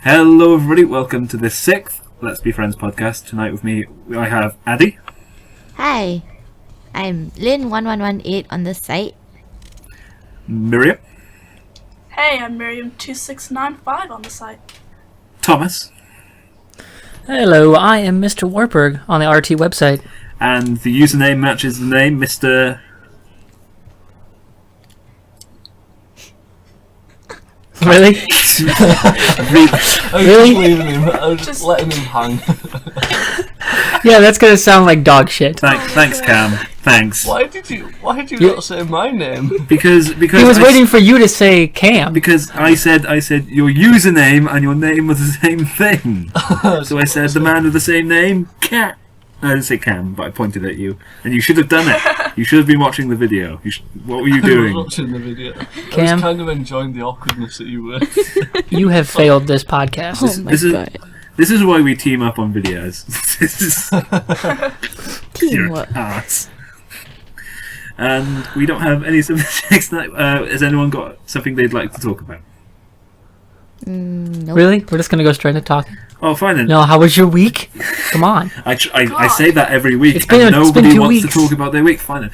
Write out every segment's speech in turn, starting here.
Hello everybody, welcome to the 6th Let's Be Friends podcast. Tonight with me, I have Addy. Hi, I'm Lynne1118 on the site. Miriam. Hey, I'm Miriam2695 on the site. Thomas. Hello, I am Mr. Wartburg on the RT website. And the username matches the name, Mr. Really? I was Really? just leaving him. I was just letting him hang. Yeah, that's gonna sound like dog shit. Thanks, Cam. Thanks. Why did you not say my name? Because He was waiting for you to say Cam. Because I said your username and your name was the same thing. So I said the man with the same name, Cat. I didn't say Cam, but I pointed at you, and you should have done it. You should have been watching the video. What were you I doing? was watching the video. I Cam? was kind of enjoying the awkwardness that you were. You have failed this podcast. Oh my god. This is why we team up on videos. This is Teamwork. your ass. And we don't have any subjects tonight. Has anyone got something they'd like to talk about? Nope. Really? We're just gonna go straight into talking? Oh, fine then. No, how was your week? Come on. I say that every week, It's been and 2 nobody wants weeks. to talk about their week. Fine then.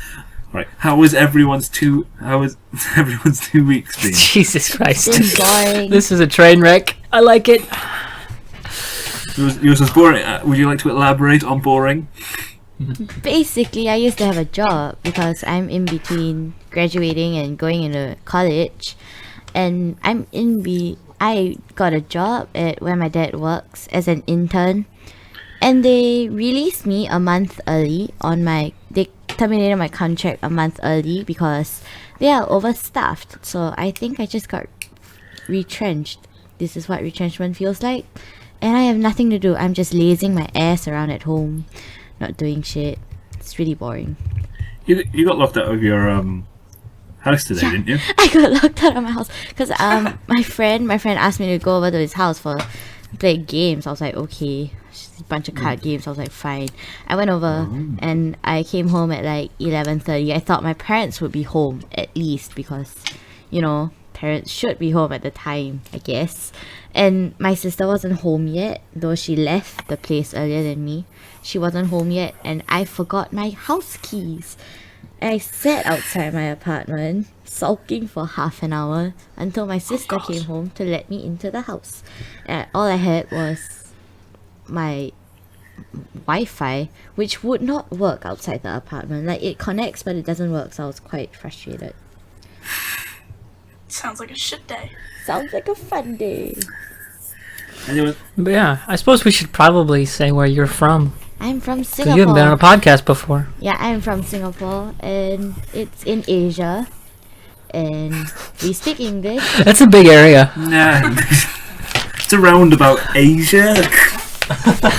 Right. How was everyone's 2 weeks been? Jesus Christ. Been boring. This is a train wreck. I like it. Yours was boring. Would you like to elaborate on boring? Basically, I used to have a job because I'm in between graduating and going into college, and I got a job at where my dad works as an intern, and they released me a month early they terminated my contract a month early because they are overstaffed. So I think I just got retrenched. This is what retrenchment feels like, and I have nothing to do. I'm just lazing my ass around at home, not doing shit. It's really boring. You got locked out of your house today, Yeah. didn't you? I got locked out of my house because my friend asked me to go over to his house for play games. I was like, okay, just a bunch of card games. I was like, fine. I went over and I came home at like 11:30. I thought my parents would be home at least because, parents should be home at the time, I guess. And my sister wasn't home yet, though she left the place earlier than me. She wasn't home yet, and I forgot my house keys. I sat outside my apartment, sulking for half an hour until my sister came home to let me into the house. And all I had was my Wi-Fi, which would not work outside the apartment. Like, it connects, but it doesn't work, so I was quite frustrated. Sounds like a shit day. Sounds like a fun day. Anyone? But yeah, I suppose we should probably say where you're from. I'm from Because Singapore. you haven't been on a podcast before. Yeah, I'm from Singapore, and it's in Asia, and we speak English. That's a big area. Nah. It's around about Asia.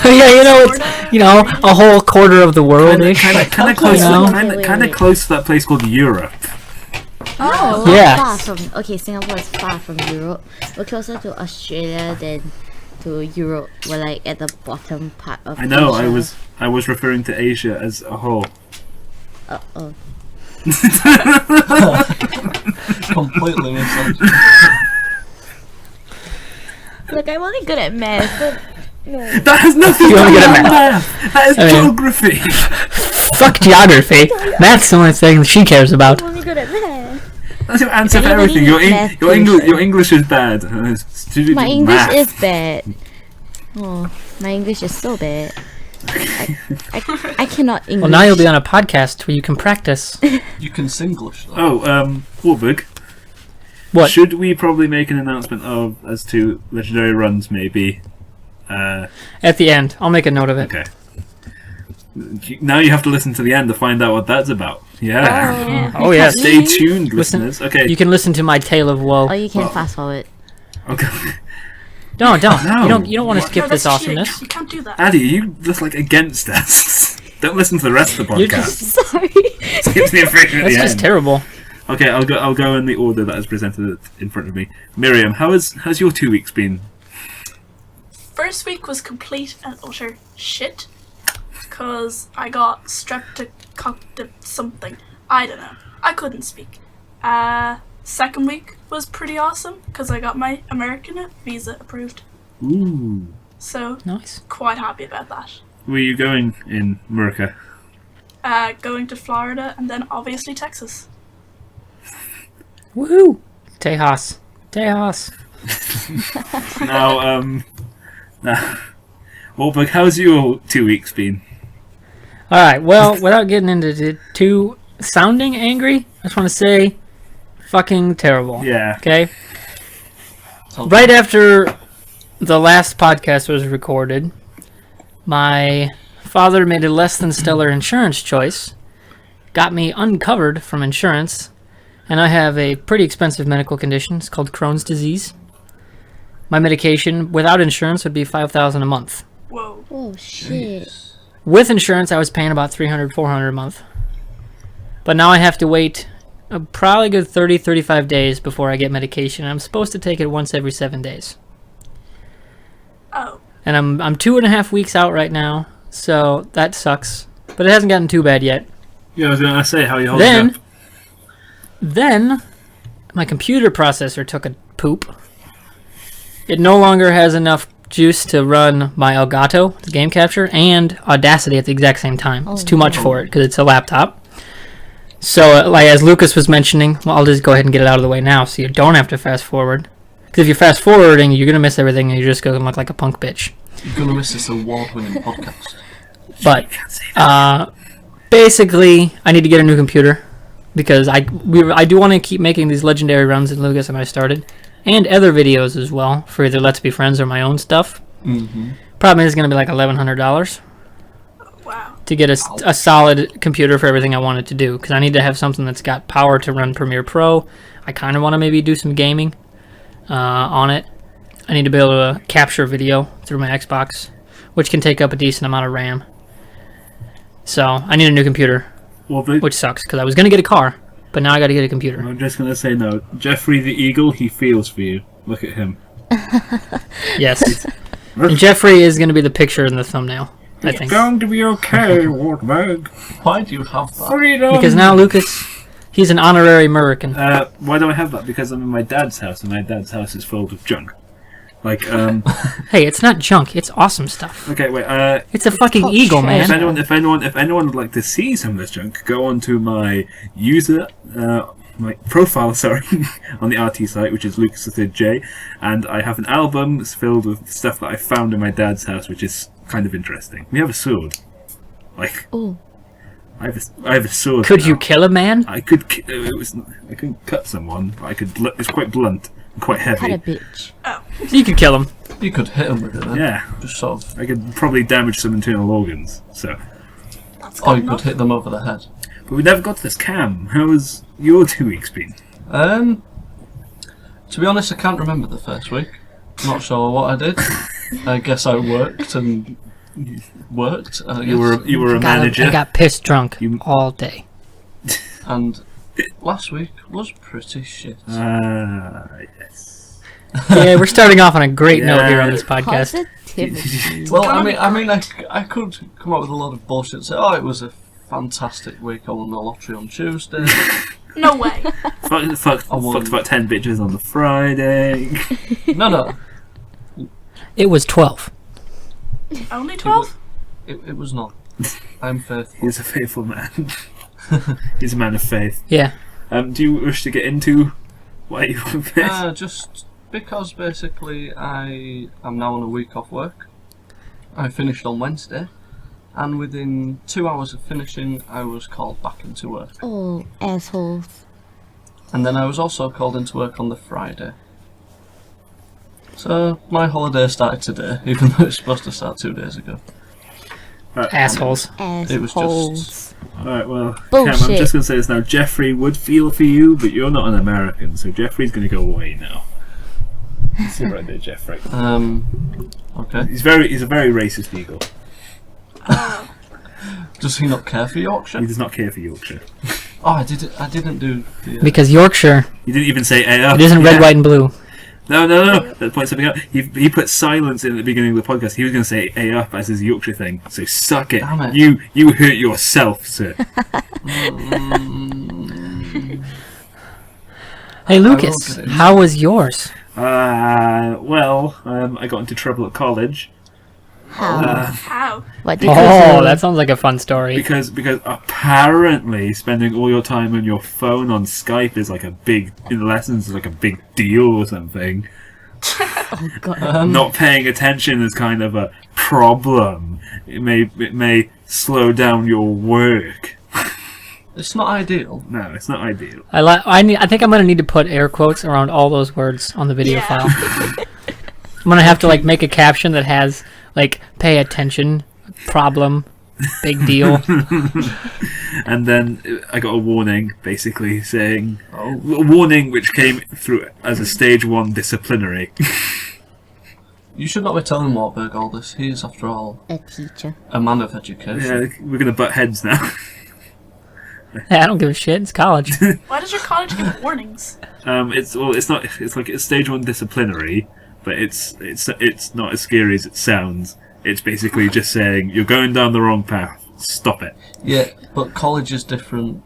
Yeah, it's a whole quarter of the world ish. Kind of close. Kind of close to that place called Europe. Oh, Yes. Okay, Singapore is far from Europe. We're closer to Australia than to Europe. We're like at the bottom part of I know. Asia. I was referring to Asia as a whole. Uh-oh. Completely misunderstood. Look, I'm only good at math, but no. That has nothing to You do only with get a math. That is geography. Fuck geography. Math's the only thing she cares about. I'm only good at math. That's your answer for Anybody everything. needs math Your tuition? English is bad. My English is bad. Oh, my English is so bad. I cannot English. Well, now you'll be on a podcast where you can practice. You can Singlish though. Oh, Wartburg. What? Should we probably make an announcement as to legendary runs, maybe? At the end. I'll make a note of it. Okay. Now you have to listen to the end to find out what that's about. Yeah. Oh, yes. Stay tuned, Listen- listeners. Okay. You can listen to my tale of woe. Or you can Well- fast forward. Okay. Don't. No. You don't want to skip No, this that's cheating. awesomeness. You can't do that. Addy, you just against us. Don't listen to the rest of the You're podcast. just- Sorry. Skip the information at That's the just end. terrible. Okay, I'll go in the order that is presented in front of me. Miriam, how's your 2 weeks been? First week was complete and utter shit. Because I got streptococcus something. I don't know. I couldn't speak. Second week was pretty awesome because I got my American visa approved. Ooh. So, Nice. quite happy about that. Where are you going in America? Going to Florida and then obviously Texas. Woohoo! Tejas. Now, Wartburg, how's your 2 weeks been? Alright, well, without getting into too sounding angry, I just want to say fucking terrible. Yeah. Okay? Right after the last podcast was recorded, my father made a less than stellar insurance choice, got me uncovered from insurance, and I have a pretty expensive medical condition. It's called Crohn's disease. My medication without insurance would be $5,000 a month. Whoa. Oh shit. With insurance, I was paying about $300, $400 a month. But now I have to wait probably a good 30, 35 days before I get medication. I'm supposed to take it once every 7 days. Oh. And I'm 2.5 weeks out right now, so that sucks. But it hasn't gotten too bad yet. Yeah, I was going to say, how are you holding up? Then, my computer processor took a poop. It no longer has enough juice to run my Elgato, the game capture, and Audacity at the exact same time. It's too much for it because it's a laptop. So, like as Lucas was mentioning, well, I'll just go ahead and get it out of the way now so you don't have to fast forward. Because if you're fast forwarding, you're going to miss everything and you're just going to look like a punk bitch. You're going to miss this award-winning podcast. But, basically, I need to get a new computer. Because I do want to keep making these legendary runs that Lucas and I started. And other videos as well, for either Let's Be Friends or my own stuff. Mm-hmm. Problem is, it's going to be like $1,100 Wow. to get a solid computer for everything I wanted to do. Because I need to have something that's got power to run Premiere Pro. I kind of want to maybe do some gaming on it. I need to be able to capture video through my Xbox, which can take up a decent amount of RAM. So, I need a new computer, which sucks, because I was going to get a car, but now I got to get a computer. I'm just going to say no. Jeffrey the Eagle, he feels for you. Look at him. Yes. And Jeffrey is going to be the picture in the thumbnail, I think. It's going to be okay, Wartburg. Why do you have that? Freedom! Because now Lucas, he's an honorary American. Why do I have that? Because I'm in my dad's house, and my dad's house is filled with junk. Like, Hey, it's not junk, it's awesome stuff. okay, wait, It's a fucking eagle, man. If anyone would like to see some of this junk, go onto my my profile, sorry, on the RT site, which is Lucas the Third J, and I have an album filled with stuff that I found in my dad's house, which is kind of interesting. We have a sword. Like, Oh. I have a sword. Could now. you kill a man? I could. I couldn't cut someone. But I could. It's quite blunt, and quite heavy. Cut a bitch. You could kill him. You could hit him with it then. Yeah. Just sort of. I could probably damage some internal organs. So, That's Or good you enough. could hit them over the head. but we never got to this. Cam, how has your 2 weeks been? To be honest, I can't remember the first week. Not sure what I did. I guess I worked and worked. I You were a manager. I got pissed drunk You- all day. And last week was pretty shit. Yes. Yeah, we're starting off on a great note here on Yeah. this podcast. Positivity. Well, I could come up with a lot of bullshit and say, oh, it was a fantastic week. I won the lottery on Tuesday. No way. Fucked about 10 bitches on the Friday. No. It was 12. Only 12? It was not. I'm faithful. He's a faithful man. He's a man of faith. Yeah. Do you wish to get into why you were pissed? Just because basically I am now on a week off work. I finished on Wednesday, and within 2 hours of finishing, I was called back into work. Oh, assholes. And then I was also called into work on the Friday. So my holiday started today, even though it's supposed to start 2 days ago. Assholes. It was Assholes. Alright, well, Cam, Bullshit. I'm just going to say this now. Jeffrey would feel for you, but you're not an American, so Jeffrey's going to go away now. See right there, Jeffrey. Okay. He's a very racist eagle. Does he not care for Yorkshire? He does not care for Yorkshire. Oh, I didn't do the. Because Yorkshire, He didn't even say A up. it isn't red, white, and blue. No. Let's point something out. He put silence in at the beginning of the podcast. He was going to say A up as his Yorkshire thing. So suck it. Damn it. You hurt yourself, sir. Hey, Lucas, get it. how was yours? I got into trouble at college. How? What did Oh, that sounds like a fun story. Because apparently spending all your time on your phone on Skype is like in lessons is like a big deal or something. Oh god. Not paying attention is kind of a problem. It may slow down your work. It's not ideal. No, it's not ideal. I think I'm gonna need to put air quotes around all those words on the video Yeah. file. I'm gonna have to like make a caption that has like "pay attention," problem, big deal. And then I got a warning, basically saying Oh. a warning which came through as a stage 1 disciplinary. You should not be telling Wartburg all this. He is, after all, A teacher. a man of education. Yeah, we're gonna butt heads now. I don't give a shit. It's college. Why does your college give warnings? It's like a stage 1 disciplinary, but it's not as scary as it sounds. It's basically just saying you're going down the wrong path. Stop it. Yeah, but college is different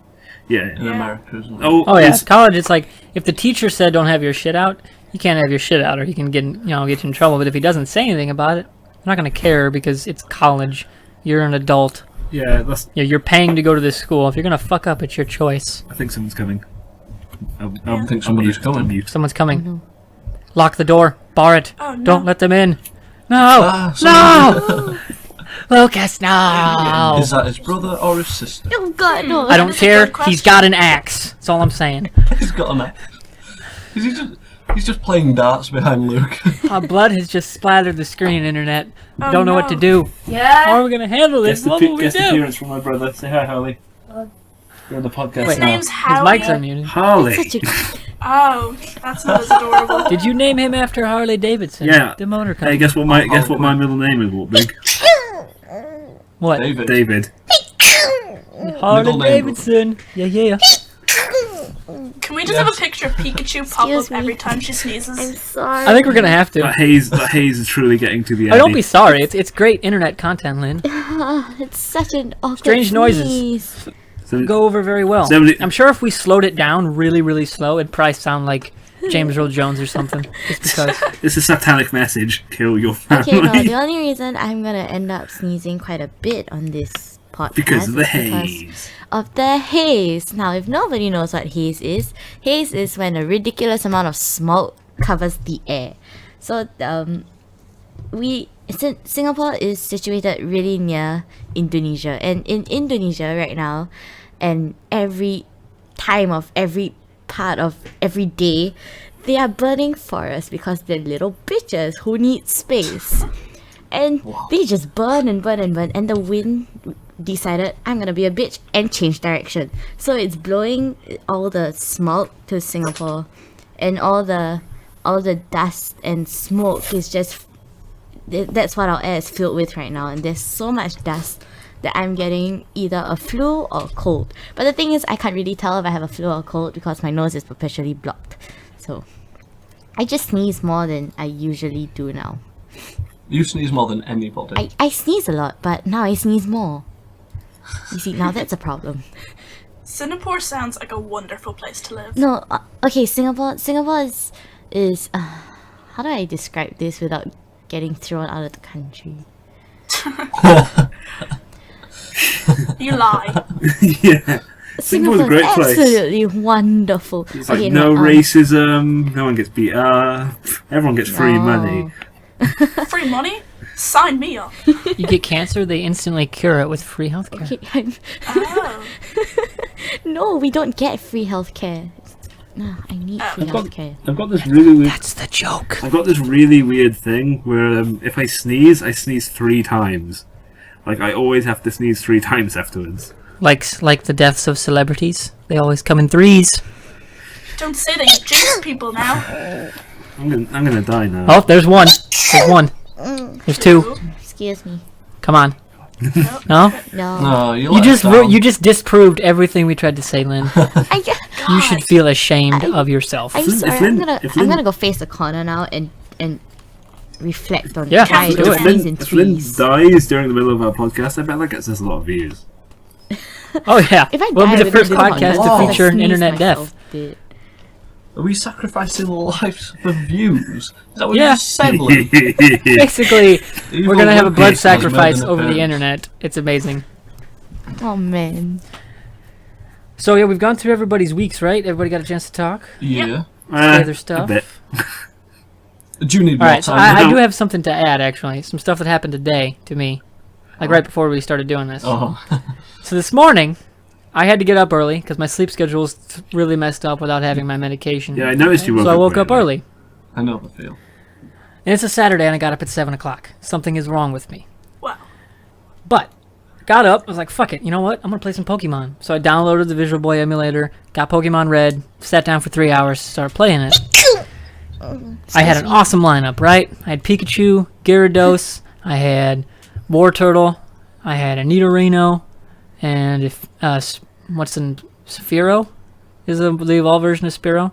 Yeah. in Yeah. America, isn't it? Oh yeah, college. It's like if the teacher said don't have your shit out, you can't have your shit out, or he can get you in trouble. But if he doesn't say anything about it, I'm not gonna care because it's college. You're an adult. Yeah, that's. You're paying to go to this school. If you're gonna fuck up, it's your choice. I think someone's coming. I think somebody's coming. Someone's coming. Lock the door. Bar it. Oh, no. Don't let them in. No. Ah, No. Lucas, no. Is that his brother or his sister? Oh god, no. I don't That's a care. good He's question. got an axe. That's all I'm saying. He's got an axe. He's just playing darts behind Luke. Blood has just splattered the screen, internet. Oh, Don't know what to no. do. Yeah. How are we gonna handle this? What will we Guest do? appearance from my brother. Say hi, Harley. You're on the podcast His now. name's His Howie. mic's unmuted. Harley. Such a Oh, that's not as adorable. Did you name him after Harley Davidson? Yeah. The motor Hey, company. guess what my middle name is, Wartburg? What? David. David. Harley Middle name. Davidson. Yeah. Can we just have a picture of Pikachu pop Excuse up me. every time she sneezes? I'm sorry. I think we're gonna have to. That haze is truly getting to the end. Oh, don't be sorry. It's great internet content, Lynn. It's such an awkward Strange noises. sneeze. Go over very well. Somebody- I'm sure if we slowed it down really, really slow, it'd probably sound like James Earl Jones or something. Just because. It's a satanic message. Kill your family. Okay, no, the only reason I'm gonna end up sneezing quite a bit on this podcast Because of the is because haze. of the haze. Now, if nobody knows what haze is when a ridiculous amount of smoke covers the air. So, Singapore is situated really near Indonesia, and in Indonesia right now, and every time of every part of every day, they are burning forests because they're little bitches who need space. And they just burn and burn and burn, and the wind decided I'm gonna be a bitch and change direction. So it's blowing all the smoke to Singapore, and all the dust and smoke is just that's what our air is filled with right now. And there's so much dust that I'm getting either a flu or a cold. But the thing is, I can't really tell if I have a flu or a cold because my nose is perpetually blocked. So I just sneeze more than I usually do now. You sneeze more than anybody. I sneeze a lot, but now I sneeze more. You see, now that's a problem. Singapore sounds like a wonderful place to live. No, okay, Singapore is how do I describe this without getting thrown out of the country? You lie. Yeah. Singapore's a great place. Absolutely wonderful. It's like no racism, no one gets beat up, everyone gets free money. Free money? Sign me up. You get cancer, they instantly cure it with free healthcare. Okay, Oh. no, we don't get free healthcare. No, I need free healthcare. I've got this really weird. That's the joke. I've got this really weird thing where if I sneeze 3 times. Like I always have to sneeze 3 times afterwards. Like the deaths of celebrities. They always come in threes. Don't say that, you jinx people now. I'm gonna die now. Oh, there's one. There's one. There's two. Excuse me. Come on. No? No. No, You just disproved everything we tried to say, Lynn. You should feel ashamed of yourself. I'm sorry. Lynn- I'm if Lynn- gonna go face the corner now and reflect on Yeah, why I do don't it. sneeze in If Lynn threes. dies during the middle of our podcast, I bet that gets us a lot of views. Oh yeah. If I We'll die be the within first this podcast podcast, to I'll feature an sneeze internet myself death. a bit. Are we sacrificing lives for views? Is that what Yeah. you just said, Lynne? Basically, Evil we're gonna have a Wicked blood was made sacrifice in a over the pen. internet. It's amazing. Oh man. So yeah, we've gone through everybody's weeks, right? Everybody got a chance to talk, Yeah. say their A stuff. bit. Do you need All more right, so time? I do have something to add, actually. Some stuff that happened today to me, like right before we started doing this. Oh. So this morning, I had to get up early because my sleep schedule was really messed up without having my medication. Yeah, I noticed you woke So up. I woke up right early, I know the feel. and it's a Saturday, and I got up at 7 o'clock. Something is wrong with me. Wow. But got up, was like, fuck it, you know what? I'm gonna play some Pokemon. So I downloaded the Visual Boy emulator, got Pokemon Red, sat down for 3 hours, started playing it. I had an awesome lineup, right? I had Pikachu, Gyarados, I had Warturtle, I had a Nidorino, and what's in Spearow? Is the evolved version of Spearow?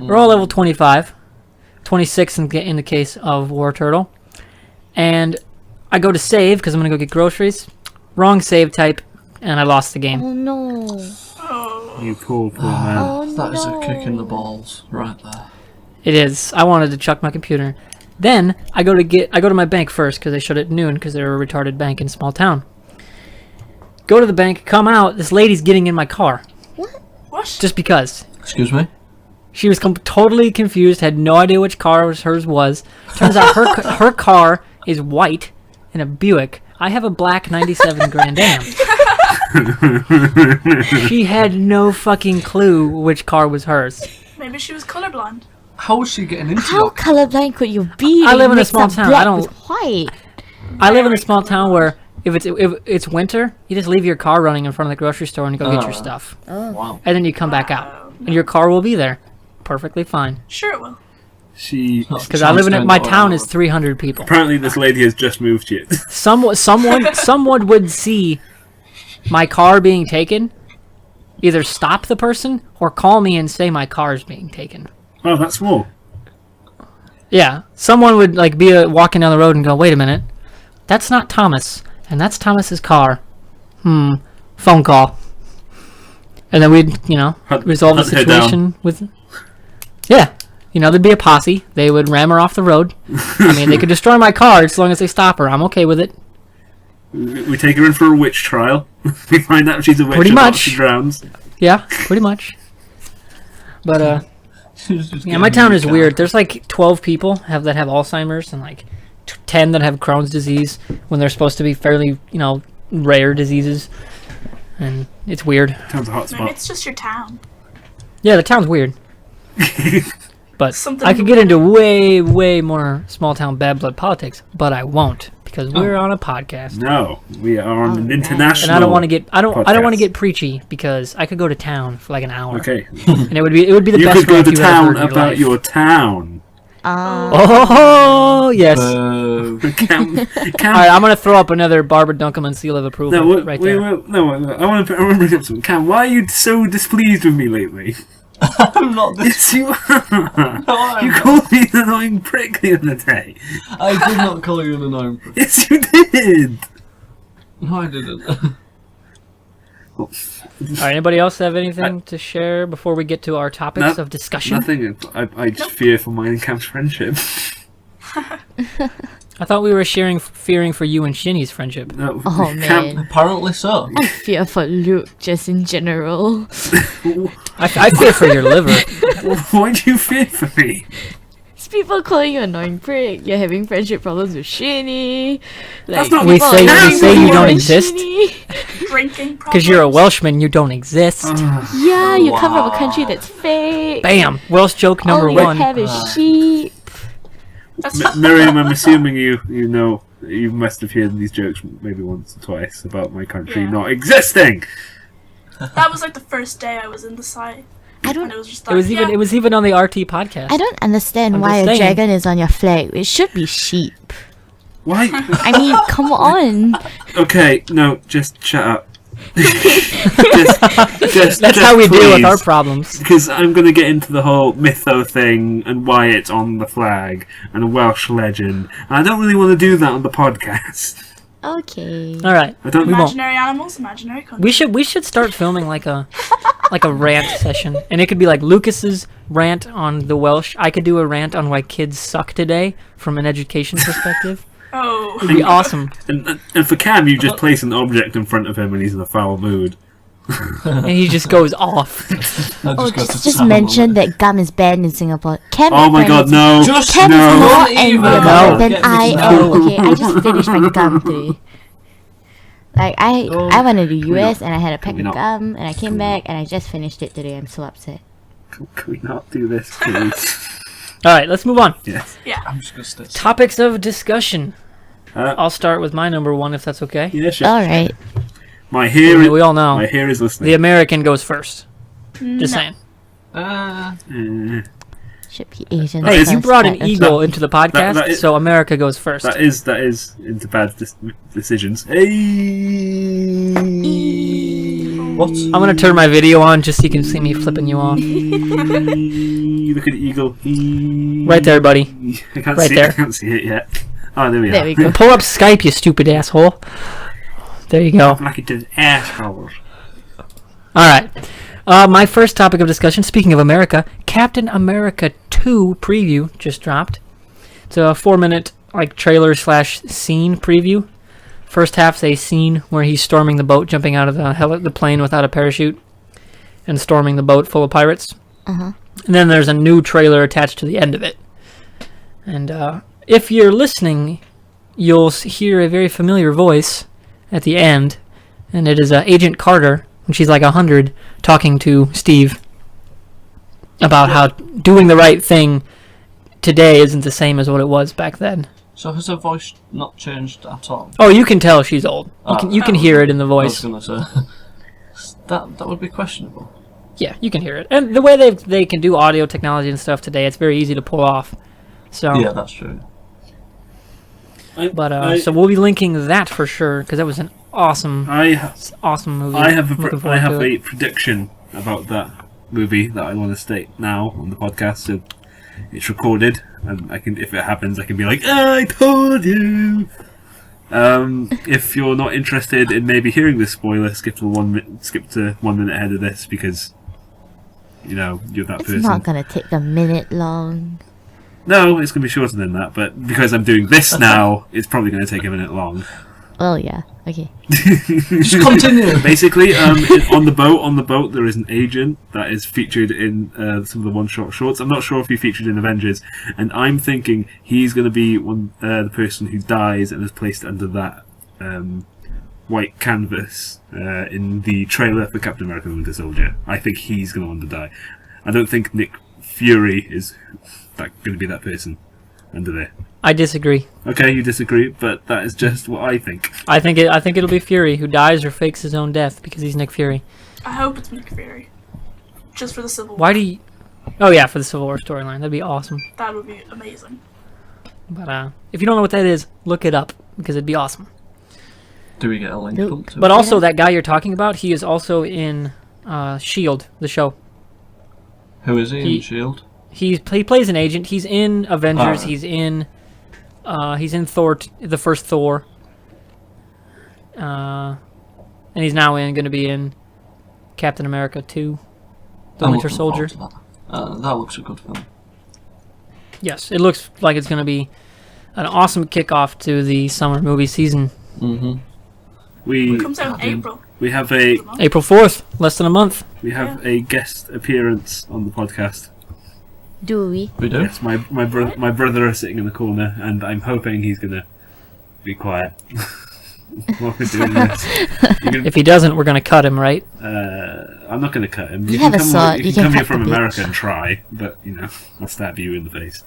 We're all level 25, 26 in the case of Warturtle, and I go to save because I'm gonna go get groceries. Wrong save type, and I lost the game. Oh no. Oh. You poor man. Oh That is no. a kick in the balls right there. It is. I wanted to chuck my computer. Then I go to my bank first because they shut at noon because they're a retarded bank in a small town. Go to the bank, come out. This lady's getting in my car What? just because. Excuse me? She was totally confused, had no idea which car hers was. Turns out her car is white in a Buick. I have a black 97 Grand Am. She had no fucking clue which car was hers. Maybe she was colorblind. How was she getting into How your colorblind could you be? I You live in a mix small up town. black I don't- with white. I live in a small town where if it's winter, you just leave your car running in front of the grocery store and you go get your stuff. Wow. And then you come back out. And your car will be there. Perfectly fine. Sure it will. She Because I live in my town is 300 people. apparently this lady has just moved here. Someone would see my car being taken, either stop the person or call me and say my car is being taken. Oh, that's small. Yeah, someone would like be walking down the road and go, "Wait a minute, that's not Thomas, and that's Thomas's car." Phone call, and then we'd resolve the Hunt her down. situation with. Yeah, there'd be a posse. They would ram her off the road. I mean, they could destroy my car as long as they stop her. I'm okay with it. We take her in for a witch trial. We find out if she's a witch Pretty or not, much. she drowns. Yeah, pretty much. But yeah, my town is weird. There's like 12 people that have Alzheimer's and like 10 that have Crohn's disease when they're supposed to be fairly, rare diseases. And it's weird. Town's a hot Maybe spot. it's just your town. Yeah, the town's weird. But Something I could get into way, way more small town bad blood politics, but I won't because we're on a podcast. No, we are on an man. international. And I don't want to get I don't want podcast. to get preachy because I could go to town for like an hour. Okay, And it would be the you best could go rant to you've ever town heard in your about life. your town. Oh yes. Cam, All right, I'm gonna throw up another Barbara Dunkelman seal of approval no, right there. I want to bring up something. Cam, why are you so displeased with me lately? I'm not this. Yes, you are. I'm You not. called me an annoying prick the other day. I did not call you an annoying prick. Yes, you did. No, I didn't. All right, anybody else have anything to share before we get to our topics No, of discussion? Nothing. I just fear for mine and Cam's friendship. I thought we were fearing for you and Shinny's friendship. No, Oh Cam, man. Apparently so. I fear for Luke just in general. I fear for your liver. why do you fear for me? It's people calling you annoying prick. You're having friendship problems with Shinny. Like, That's not- We people say are you angry don't with exist. Shinny. Drinking problems. Because you're a Welshman, you don't exist. Yeah, you come from a country that's fake. Bam! Welsh joke number All you one. have is sheep. That's Miriam, I'm assuming you know you must have heard these jokes maybe once or twice about my country Yeah. not existing. That was like the first day I was in the site. I And don't. it was just It like, was even yeah, it was even on the RT podcast. I don't understand I'm why just a saying. dragon is on your flag. It should be sheep. Why? I mean, come on. Okay, no, just shut up. just, That's how we deal with our please. problems. Because I'm going to get into the whole mytho thing and why it's on the flag and a Welsh legend. And I don't really want to do that on the podcast. Okay. All right, I don't. we won't. imaginary animals, imaginary countries. We should start filming like a like a rant session, and it could be like Lucas's rant on the Welsh. I could do a rant on why kids suck today from an education perspective. Oh. It'd be awesome. And for Cam, you just place an object in front of him when he's in a foul mood. And he just goes off. Oh, just mention that gum is banned in Singapore. Cam Oh my god, no. Just Cam is no. more angry about it than Get I this am. out. Okay, I just finished my gum today. Like I went to the US and I had a pack we of not- gum and I came back and I just finished it today. I'm so upset. Can we not do this, please? All right, let's move on. Yes. Yeah. I'm just gonna stay. Topics of discussion. Uh, I'll start with my number one, if that's okay. yeah, sure. All right. My hair, We all know my hair is listening. the American goes first. Just saying. Should be Asian. Hey, first, you brought an but okay. eagle into the podcast, that is- so America goes first. That is into bad decisions. Hey. What? I'm gonna turn my video on just so you can see me flipping you off. Look at the eagle. Right there, buddy. I can't Right see there. I can't see it yet. Oh, there we There are. we go. Pull up Skype, you stupid asshole. There you go. Like it is asshole. Alright. My first topic of discussion, speaking of America, Captain America 2 preview just dropped. It's a 4-minute trailer / scene preview. First half's a scene where he's storming the boat, jumping out of the plane without a parachute, and storming the boat full of pirates. Uh-huh. And then there's a new trailer attached to the end of it. And if you're listening, you'll hear a very familiar voice at the end, and it is Agent Carter, when she's like 100, talking to Steve about how doing the right thing today isn't the same as what it was back then. So has her voice not changed at all? Oh, you can tell she's old. You can hear it in the I was voice. gonna say that would be questionable. Yeah, you can hear it. And the way they can do audio technology and stuff today, it's very easy to pull off. So Yeah, that's true. But so we'll be linking that for sure because that was an awesome movie. I have Looking forward to a it. prediction about that movie that I want to state now on the podcast. So it's recorded, and I can, if it happens, I can be like, "I told you." If you're not interested in maybe hearing this spoiler, skip to 1 minute ahead of this because you're that It's person. not gonna take a minute long. No, it's going to be shorter than that, but because I'm doing this now, it's probably going to take a minute long. Well, yeah. Okay. Just continue. Basically, on the boat, there is an agent that is featured in some of the one-shot shorts. I'm not sure if he featured in Avengers, and I'm thinking he's going to be the person who dies and is placed under that white canvas in the trailer for Captain America: Winter Soldier. I think he's going to want to die. I don't think Nick Fury is going to be that person under there. I disagree. Okay, you disagree, but that is just what I think. I think it'll be Fury who dies or fakes his own death because he's Nick Fury. I hope it's Nick Fury. Just for the Civil War. Why do you? Oh yeah, for the Civil War storyline, that'd be awesome. That would be amazing. But if you don't know what that is, look it up because it'd be awesome. Do we get a link Nope. up to But it? also, that guy you're talking about, he is also in Shield, the show. Who is he he- in Shield? He plays an agent. He's in Avengers. Alright. He's in Thor, the first Thor. And he's now going to be in Captain America 2, The I'm Winter looking forward Soldier. to that. That looks a good film. Yes, it looks like it's going to be an awesome kickoff to the summer movie season. Mm-hmm. We It comes out in April. we have a April 4th, less than a month. a guest appearance on the podcast. Do we? We do? Yes, my brother is sitting in the corner, and I'm hoping he's gonna be quiet while we're doing this. If he doesn't, we're going to cut him, right? I'm not gonna cut him. You have a sword, You you can can come here cut from the America bitch. and try, but I'll stab you in the face.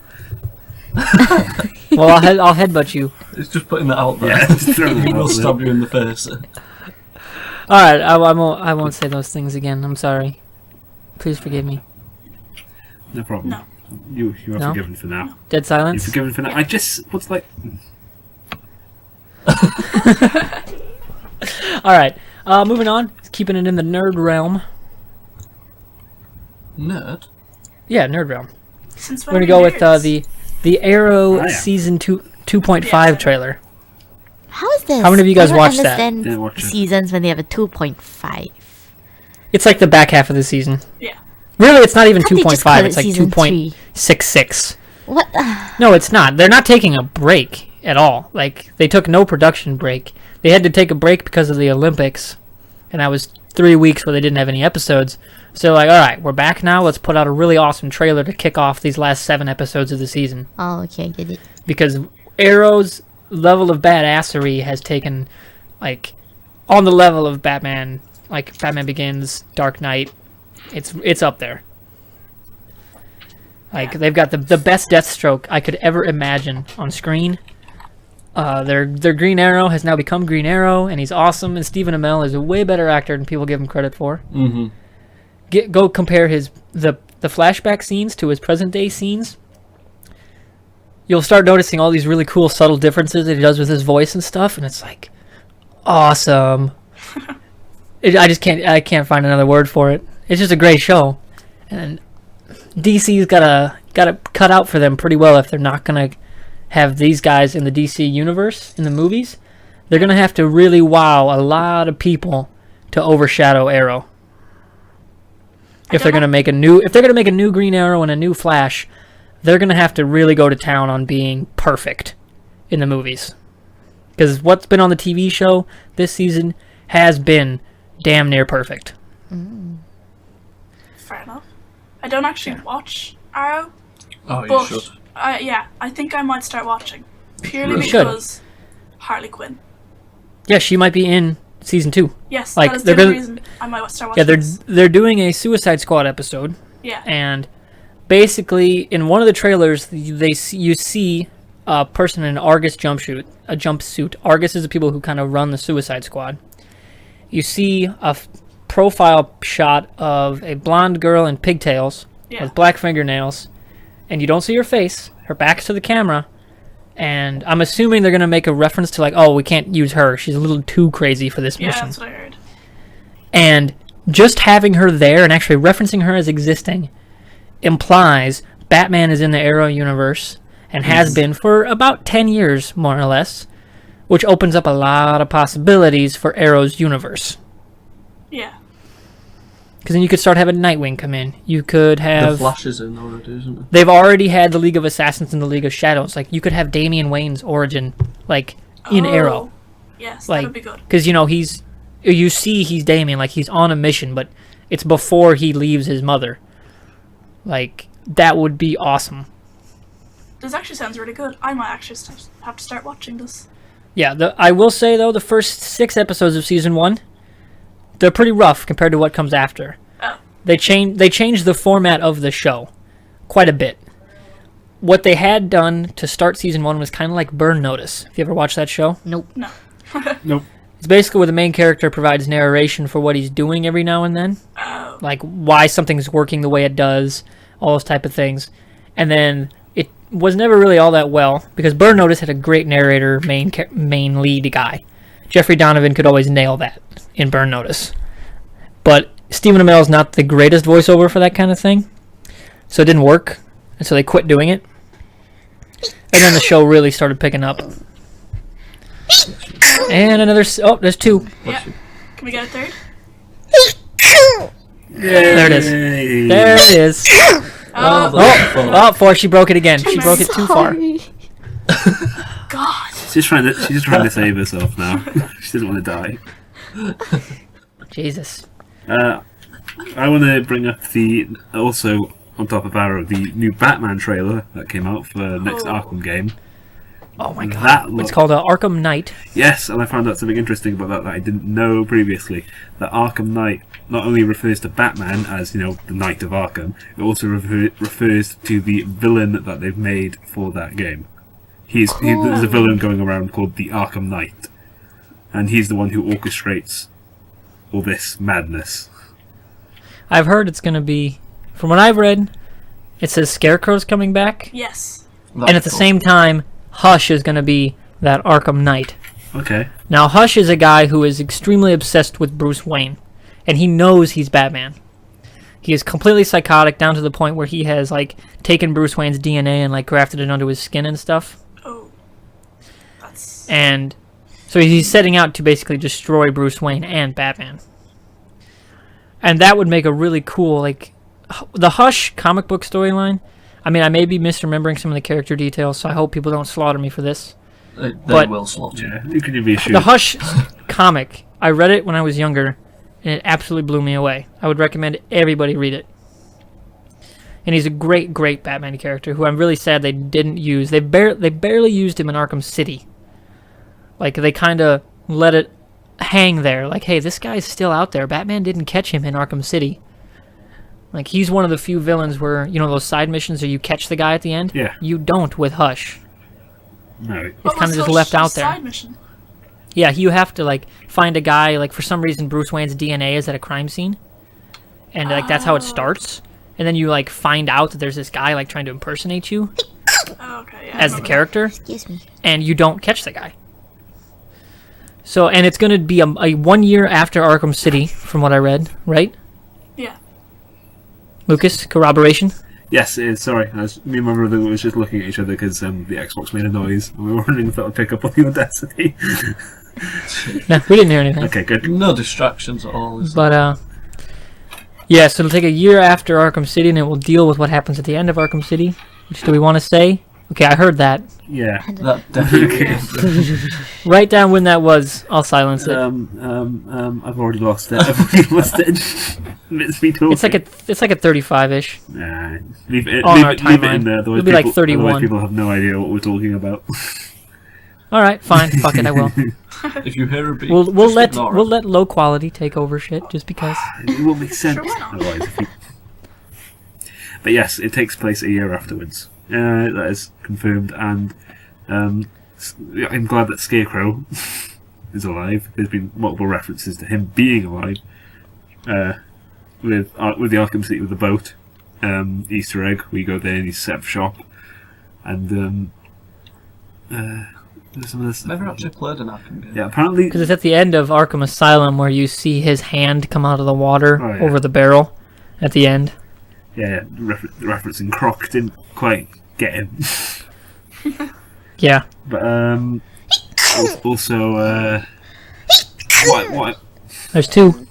Well, I'll headbutt you. It's just putting that out there. Yeah, just throwing it He will out there. stab you in the face. All right, I won't say those things again. I'm sorry. Please forgive me. No problem. No. You are No? forgiven for now. Dead You're silence. forgiven for now. I just what's like. All right, moving on. Keeping it in the nerd realm. Nerd? Yeah, nerd realm. Since We're when gonna are go with nerds? the Arrow Oh, yeah. season 2.5 Yeah. trailer. How is this? How many of you guys I don't watched that? understand Didn't watch it. seasons when they have a 2.5. It's like the back half of the season. Yeah. Really, it's not even How'd they just 2.5. call It's it like season 2.66. What? No, it's not. They're not taking a break at all. Like, they took no production break. They had to take a break because of the Olympics, and that was 3 weeks where they didn't have any episodes. So, like, all right, we're back now. Let's put out a really awesome trailer to kick off these last 7 episodes of the season. Oh, okay, I get it. Because Arrow's level of badassery has taken, like, on the level of Batman, like Batman Begins, Dark Knight. It's up there. Like, they've got the best Deathstroke I could ever imagine on screen. Their Green Arrow has now become Green Arrow, and he's awesome. And Stephen Amell is a way better actor than people give him credit for. Mm-hmm. Go compare the flashback scenes to his present day scenes. You'll start noticing all these really cool subtle differences that he does with his voice and stuff, and it's like awesome. I can't find another word for it. It's just a great show, and DC's got to cut out for them pretty well if they're not gonna have these guys in the DC universe in the movies. They're gonna have to really wow a lot of people to overshadow Arrow. If they're gonna make a new Green Arrow and a new Flash, they're gonna have to really go to town on being perfect in the movies. Because what's been on the TV show this season has been damn near perfect. Fair enough. I don't actually watch Arrow, Oh, you but should. I think I might start watching purely You should. because Harley Quinn. Yeah, she might be in season 2. Yes, Like, that is the they're only gonna- reason I might start Yeah, watching. This. they're doing a Suicide Squad episode, Yeah. and basically in one of the trailers you see a person in an Argus jumpsuit. Argus is the people who kind of run the Suicide Squad. You see a profile shot of a blonde girl in pigtails Yeah. with black fingernails, and you don't see her face. Her back's to the camera, and I'm assuming they're gonna make a reference to like, oh, we can't use her. She's a little too crazy for this Yeah, mission. that's what I heard. And just having her there and actually referencing her as existing implies Batman is in the Arrow universe and has been for about 10 years, more or less, which opens up a lot of possibilities for Arrow's universe. Yeah. Because then you could start having Nightwing come in. You could The have... Flash is in already, isn't it? They've already had the League of Assassins and the League of Shadows. Like, you could have Damian Wayne's origin, like, in Arrow. Yes, Like, that would be good. because, you know, he's Damian, like, he's on a mission, but it's before he leaves his mother. Like, that would be awesome. This actually sounds really good. I might actually have to start watching this. Yeah, I will say, though, the first 6 episodes of Season 1, they're pretty rough compared to what comes after. Oh. They changed the format of the show quite a bit. What they had done to start Season 1 was kind of like Burn Notice. Have you ever watched that show? Nope. No. Nope. It's basically where the main character provides narration for what he's doing every now and then. Oh. Like why something's working the way it does, all those type of things. And then it was never really all that well, because Burn Notice had a great narrator, main lead guy. Jeffrey Donovan could always nail that in Burn Notice. But Stephen Amell's not the greatest voiceover for that kind of thing, so it didn't work, and so they quit doing it. And then the show really started picking up. And another... Oh, there's 2. Yeah. Can we get a third? There it is. There it is. Oh, 4, she broke it again. She broke it too far. Sorry. God. She's just trying to save herself now. She doesn't want to die. Jesus. I want to bring up also on top of Arrow, the new Batman trailer that came out for the next Arkham game. Oh my god. That It's looked, called Arkham Knight. yes, and I found out something interesting about that I didn't know previously. That Arkham Knight not only refers to Batman as, the Knight of Arkham, it also refers to the villain that they've made for that game. There's a villain going around called the Arkham Knight, and he's the one who orchestrates all this madness. I've heard it's going to be... From what I've read, it says Scarecrow's coming back, Yes. and at the same time, Hush is going to be that Arkham Knight. Okay. Now, Hush is a guy who is extremely obsessed with Bruce Wayne, and he knows he's Batman. He is completely psychotic down to the point where he has, taken Bruce Wayne's DNA and, grafted it onto his skin and stuff. Oh. That's... And so he's setting out to basically destroy Bruce Wayne and Batman. And that would make a really cool, like, the Hush comic book storyline. I mean, I may be misremembering some of the character details, so I hope people don't slaughter me for this. They But- will slaughter. Yeah, you can be assured. The Hush comic, I read it when I was younger, and it absolutely blew me away. I would recommend everybody read it. And he's a great, great Batman character who I'm really sad they didn't use. They barely used him in Arkham City. Like, they kind of let it hang there. Like, hey, this guy's still out there. Batman didn't catch him in Arkham City. Like, he's one of the few villains where, you know, those side missions where you catch the guy at the end? Yeah. You don't with Hush. No. It's What kind was of just Hush's left out there. Side mission? Yeah, you have to, like, find a guy, like, for some reason Bruce Wayne's DNA is at a crime scene. And, like, that's how it starts. And then you, like, find out that there's this guy, like, trying to impersonate you Oh, okay, yeah. I as the remember character. Excuse me. And you don't catch the guy. So, and it's going to be a 1 year after Arkham City, from what I read, right? that. Yeah. Lucas, corroboration? Yes, it is. Sorry, me and my brother was just looking at each other because the Xbox made a noise, and we were wondering if that would pick up on the Audacity. No, we didn't hear anything. Okay, good. No distractions at all. Is But, yeah, so it'll take a year after Arkham City, and it will deal with what happens at the end of Arkham City. Which do we want to say? Okay, I heard that. Yeah. that definitely? Write down when that was. I'll silence it. I've already lost it. I've already lost it. It's me talking. It's like a 35-ish. Nah, leave it On our in timeline. there. It'll be like 31. Otherwise people have no idea what we're talking about. All right, fine. Fuck it, I will. If you hear a beat, We'll just let ignore we'll it. let low quality take over shit just because. It won't make sense Sure, why not? otherwise. But yes, it takes place a year afterwards. That is confirmed, and I'm glad that Scarecrow is alive. There's been multiple references to him being alive with the Arkham City with the boat Easter egg. We go there and he's set up shop, and there's some other stuff. Never actually played an Arkham game. Yeah, apparently. Because it's at the end of Arkham Asylum where you see his hand come out of the water Oh, yeah. over the barrel at the end. Yeah, referencing Croc didn't quite get him. Yeah. But also what? There's two.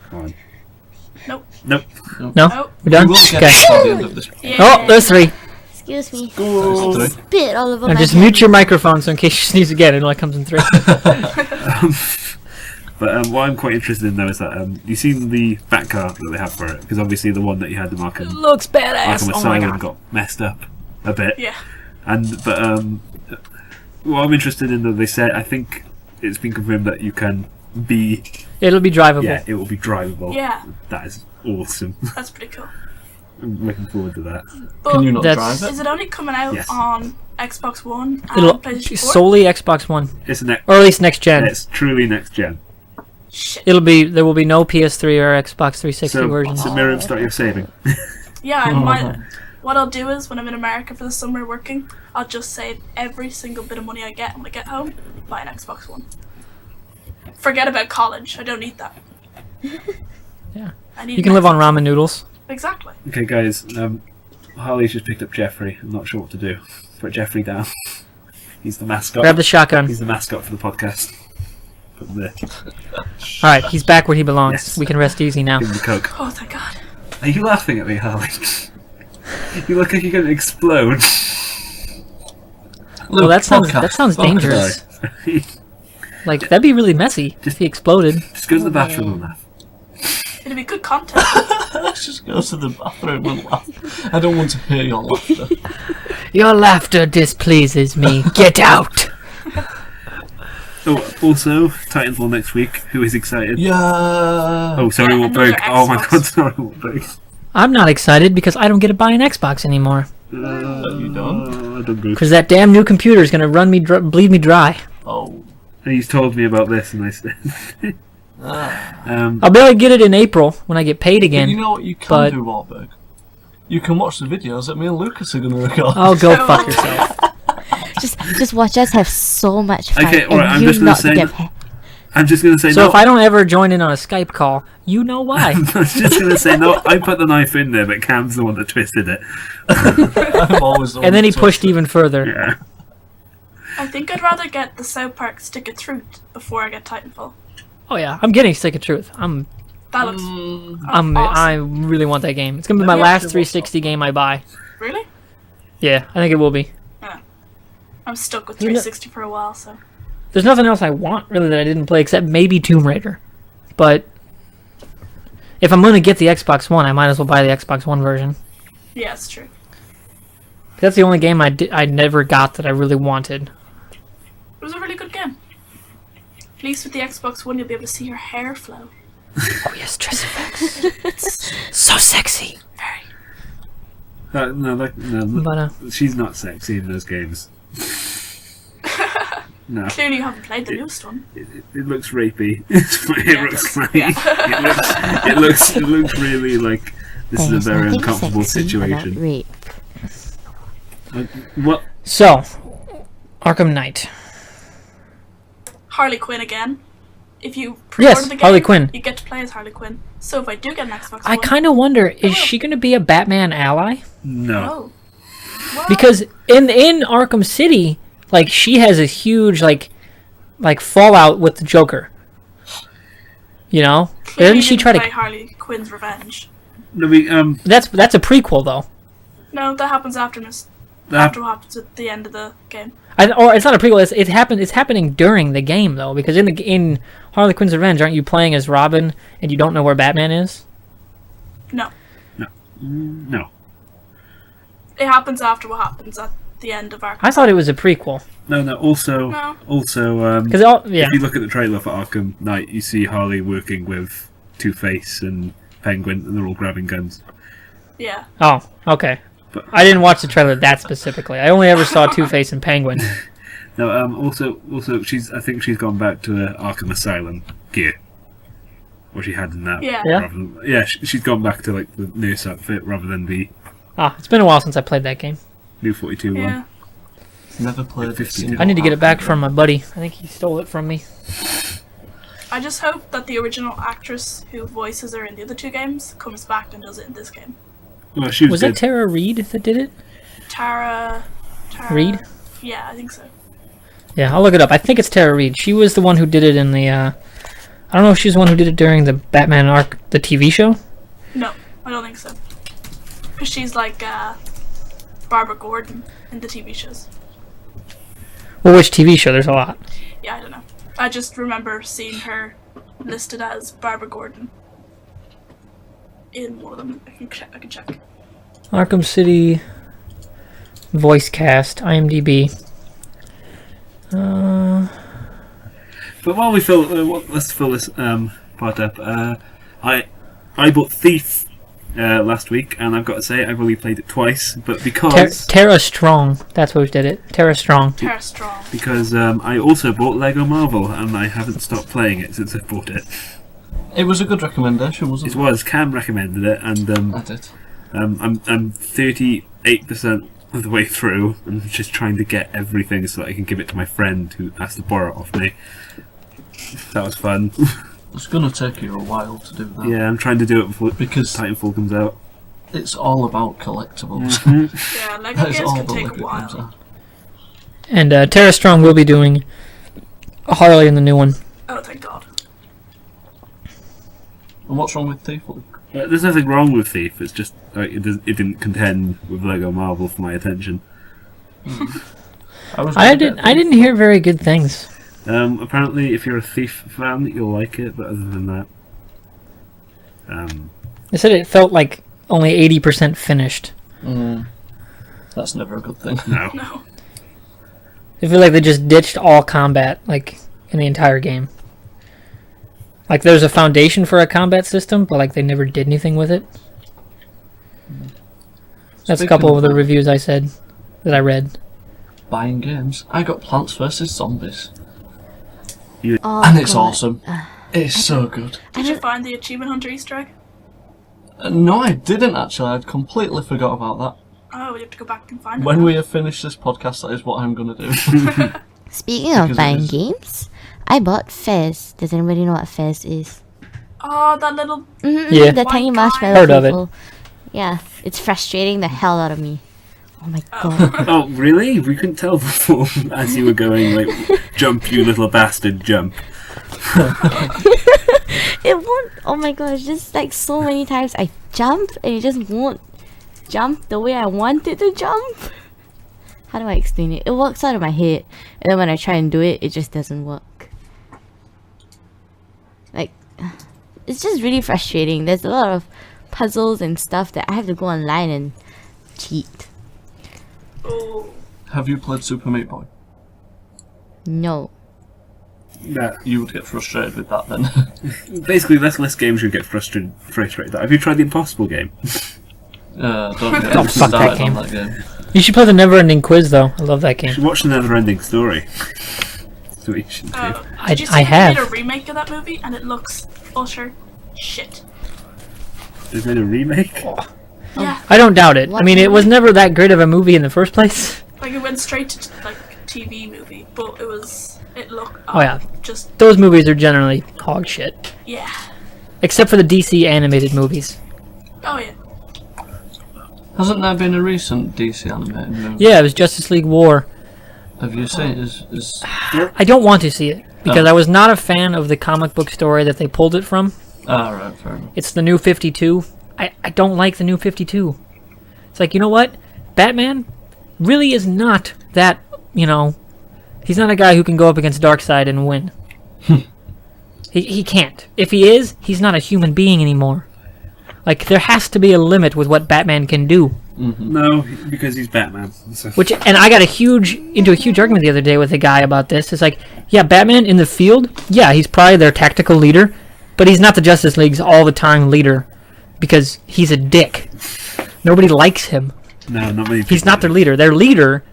Come on. Nope. Nope. No? Nope. We're done? We will get Okay. to the end of this. Yeah. Oh, there's three. Excuse me. There's three. Spit all over Now my just head. mute your microphone so in case you sneeze again it only comes in three. But what I'm quite interested in though is that you've seen the back car that they have for it, because obviously the one that you had in Arkham Looks badass. Oh my Asylum god. got messed up a bit. Yeah. But what I'm interested in though, they said, I think it's been confirmed that you can be, It'll be drivable. yeah, it will be drivable. Yeah. That is awesome. That's pretty cool. I'm looking forward to that. But Can you not That's- drive is it? it only coming out Yes. on Xbox One and It'll PlayStation 4? solely Xbox One. It's next. Or at least next gen. It's truly next gen. Shit. There will be no PS3 or Xbox 360 So, versions. so Miriam, start your saving. Yeah, I might. What I'll do is when I'm in America for the summer working, I'll just save every single bit of money I get when I get home, buy an Xbox One. Forget about college. I don't need that. Yeah. I need You can an live on Xbox. ramen noodles. Exactly. Okay, guys. Harley's just picked up Jeffrey. I'm not sure what to do. Put Jeffrey down. He's the mascot. Grab the shotgun. He's the mascot for the podcast. Put him there. Alright, he's back where he belongs. Yes. We can rest easy now. Give him the coke. Oh, thank God. Are you laughing at me, Harley? You look like you're going to explode. Well, that sounds Podcast. dangerous. Sorry. Like, that'd be really messy if he exploded. Just go to the bathroom and laugh. It'd be good content. Let's just go to the bathroom and laugh. I don't want to hear your laughter. Your laughter displeases me. Get out! Oh, also, Titanfall next week. Who is excited? Yeah. Oh, sorry, Yeah, Wartburg. another Oh my Xbox. god, sorry, Wartburg. I'm not excited because I don't get to buy an Xbox anymore. You don't? I don't go. Because that damn new computer is going to run me, bleed me dry. Oh. He's told me about this, and I said, I'll be able to get it in April when I get paid But again. you know what you can but- do, Wartburg? You can watch the videos that me and Lucas are going to record. Oh, go fuck yourself. Just watch us have so much fun. Okay, alright, and I'm you just gonna not say get that- I'm just going to say So no. if I don't ever join in on a Skype call, you know why. I was just going to say no. I put the knife in there, but Cam's the one that twisted it. I'm always the one And then he that pushed touched it. even further. Yeah. I think I'd rather get the South Park Stick of Truth before I get Titanfall. Oh yeah, I'm getting Stick of Truth. That looks I awesome. really want that game. It's gonna be my Let me last actually watch 360 game I buy. Really? Yeah, I think it will be. I'm stuck with You know- 360 for a while, so. There's nothing else I want really that I didn't play except maybe Tomb Raider. But if I'm gonna get the Xbox One, I might as well buy the Xbox One version. Yeah, it's true. That's the only game I never got that I really wanted. It was a really good game. At least with the Xbox One, you'll be able to see your hair flow. Oh yes, dress effects. So sexy. Very. No, But she's not sexy in those games. No, Clearly, you haven't played the newest one. it looks rapey. Yeah, It looks really like this is a There's very nothing uncomfortable sexy about situation. rape. What? so, Arkham Knight. Harley Quinn again. If you pre-order Yes, the game, Harley Quinn. you get to play as Harley Quinn. So if I do get an Xbox I One, kind of wonder, is she gonna be a Batman ally? No. oh, well, Because in Arkham City, like she has a huge like fallout with the Joker. You know, clearly doesn't she you try didn't play to? Harley Quinn's Revenge? No, we That's a prequel though. No, that happens after what happens at the end of the game. Or it's not a prequel. It's happening during the game though, because in Harley Quinn's Revenge, aren't you playing as Robin and you don't know where Batman is? No, no. it happens after what happens at the end of Arkham. I thought it was a prequel. No. Also, No. Because if you look at the trailer for Arkham Knight, you see Harley working with Two-Face and Penguin, and they're all grabbing guns. Yeah. Oh, okay. But- I didn't watch the trailer that specifically. I only ever saw Two-Face and Penguin. No. Also, I think she's gone back to her Arkham Asylum gear, what she had in that. Yeah. Yeah? Rather than, she's gone back to like the nurse outfit rather than the Ah, it's been a while since I played that game. New 42 Yeah. one. Never played it. 52. I need to get it back from my buddy. I think he stole it from me. I just hope that the original actress who voices her in the other two games comes back and does it in this game. Well, she Was good. that Tara Reid that did it? Tara Reid? Yeah, I think so. Yeah, I'll look it up. I think it's Tara Reid. She was the one who did it in the. I don't know if she's the one who did it during the Batman arc, the TV show. No, I don't think so. Because she's like Barbara Gordon in the TV shows. Well, which TV show? There's a lot. Yeah, I don't know. I just remember seeing her listed as Barbara Gordon in one of them. I can check. Arkham City voice cast, IMDb. But while we let's fill this part up. I bought Thief last week, and I've got to say I've only played it twice. But because Tara Strong. That's what did it. Tara Strong. Tara Strong. because I also bought Lego Marvel, and I haven't stopped playing it since I bought it. It was a good recommendation, wasn't It it? was Cam recommended it, and I did. I'm 38% of the way through. I'm just trying to get everything so that I can give it to my friend who has to borrow it off me. That was fun. It's gonna take you a while to do that. Yeah, I'm trying to do it before Because Titanfall comes out. it's all about collectibles. Yeah, Lego That is games all can the take a Lego games while. are. And Tara Strong will be doing Harley in the new one. Oh, thank God. And what's wrong with Thief? There's nothing wrong with Thief. It's just like it didn't contend with Lego Marvel for my attention. I didn't hear very good things. Apparently, if you're a Thief fan, you'll like it. But other than that, They said it felt like only 80% finished. That's never a good thing. no. No. I feel like they just ditched all combat, like, in the entire game. Like, there's a foundation for a combat system, but, like, they never did anything with it. That's a Speaking couple of the that, reviews I said, that I read. Buying games. I got Plants vs Zombies, Oh, and it's God. awesome. It's so good. Did you find the Achievement Hunter Easter egg? No, I didn't actually. I'd completely forgot about that. Oh, we have to go back and find it. When now. we have finished this podcast, that is what I'm gonna do. Speaking of Because it buying is- games, I bought Fez. Does anybody know what Fez is? Oh, that little. Yeah. The White tiny guy. marshmallow Heard of it. people. Yeah, it's frustrating the hell out of me. Oh my Oh. god. Oh, really? We couldn't tell before as you were going, like, jump, you little bastard, jump. It won't. Oh my gosh! Just like so many times I jump and it just won't jump the way I want it to jump. How do I explain it? It works out of my head, and then when I try and do it, it just doesn't work. Like, it's just really frustrating. There's a lot of puzzles and stuff that I have to go online and cheat. Oh. Have you played Super Meat Boy? No. Yeah. You would get frustrated with that then. Basically, less games you get frustrated at. Have you tried the Impossible game? Don't get Don't me fuck that started on game. that game. You should play the Never-Ending Quiz, though. I love that You game. should watch the Never-Ending Story. That's what you should do. Did you see I they have. made a remake of that movie and it looks utter shit. They've made a remake? Yeah, I don't doubt it. I What mean, it was movie? never that great of a movie in the first place. like it went straight to like TV movie, but it looked Oh, yeah. just Those movies are generally hog shit. yeah. Except for the DC animated movies. Oh yeah. Hasn't there been a recent DC animated movie? Yeah, it was Justice League War. Have you seen it? Is I don't want to see it because I was not a fan of the comic book story that they pulled it from. right, fair enough. It's the New 52. I don't like the New 52. It's like, you know what? Batman really is not that, he's not a guy who can go up against Darkseid and win. he can't. If he is, he's not a human being anymore. Like, there has to be a limit with what Batman can do. No, because he's Batman. So. And I got into a huge argument the other day with a guy about this. It's like, yeah, Batman in the field, yeah, he's probably their tactical leader, but he's not the Justice League's all-the-time leader because he's a dick. Nobody likes him. No, not many. He's not their leader. Their leader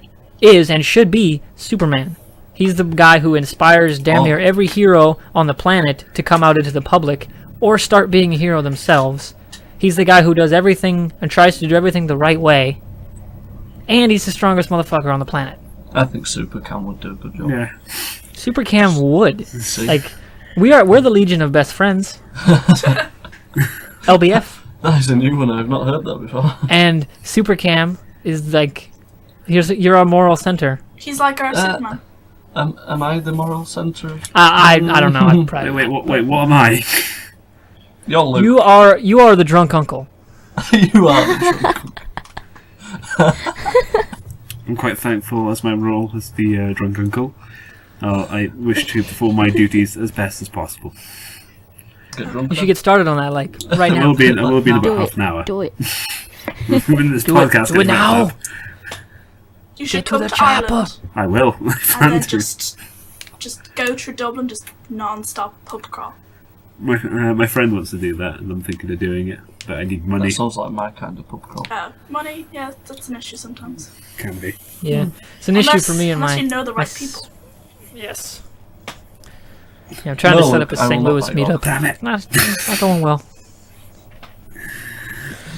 is and should be Superman. He's the guy who inspires damn near every hero on the planet to come out into the public or start being a hero themselves. He's the guy who does everything and tries to do everything the right way. And he's the strongest motherfucker on the planet. I think Supercam would do a good job. Yeah. Supercam would. See? Like, we're the Legion of Best Friends. LBF. That is a new one. I've not heard that before. And Supercam is like, you're our moral center. He's like our Superman. Am I the moral centre of... I don't know. I'd probably Wait, what am I? You're Luke. You are the drunk uncle. You are the drunk. I'm quite thankful as my role as the drunk uncle. I wish to perform my duties as best as possible. Get drunk. You should get started on that, like, right I now. will be in about Do half it. an hour. Do it. When this Do it. podcast Do it is wrapped now. up. You should Get to come the to chopper. Ireland I will. I and plan then to. just go through Dublin, just non-stop pub crawl. My friend wants to do that, and I'm thinking of doing it, but I need money. That sounds like my kind of pub crawl. Money, yeah, that's an issue sometimes. Can be. Yeah, it's an issue for me and unless my. you know the my right s- people. Yes. Yeah, I'm trying to No, set up a I St. will not Louis buy your- meetup. Damn it. Not going well.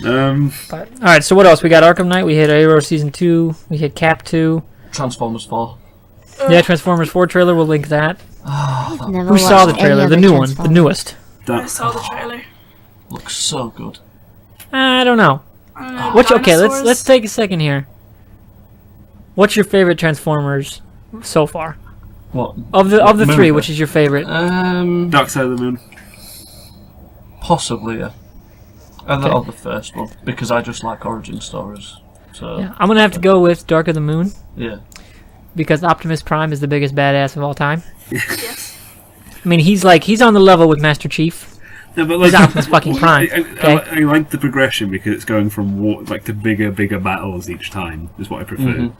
But All right, so what else? We got Arkham Knight. We hit Arrow Season 2. We hit Cap 2. Transformers 4. Yeah, Transformers 4 trailer. We'll link that. Never Who saw the watched any trailer? of The new one. The Transformers. newest. I saw the trailer. Looks so good. I don't know. I don't know, Okay, let's dinosaurs? take a second here. What's your favorite Transformers so far? What? Of the Movie? three, which is your favorite? Dark Side of the Moon. Possibly, yeah. And Okay. the first one, because I just like origin stories. So, Yeah, I'm gonna have to go with Dark of the Moon yeah. because Optimus Prime is the biggest badass of all time. Yes. I mean, he's on the level with Master Chief. No, but He's like, Optimus fucking Prime. I like the progression because it's going from war, like to bigger battles each time. Is what I prefer.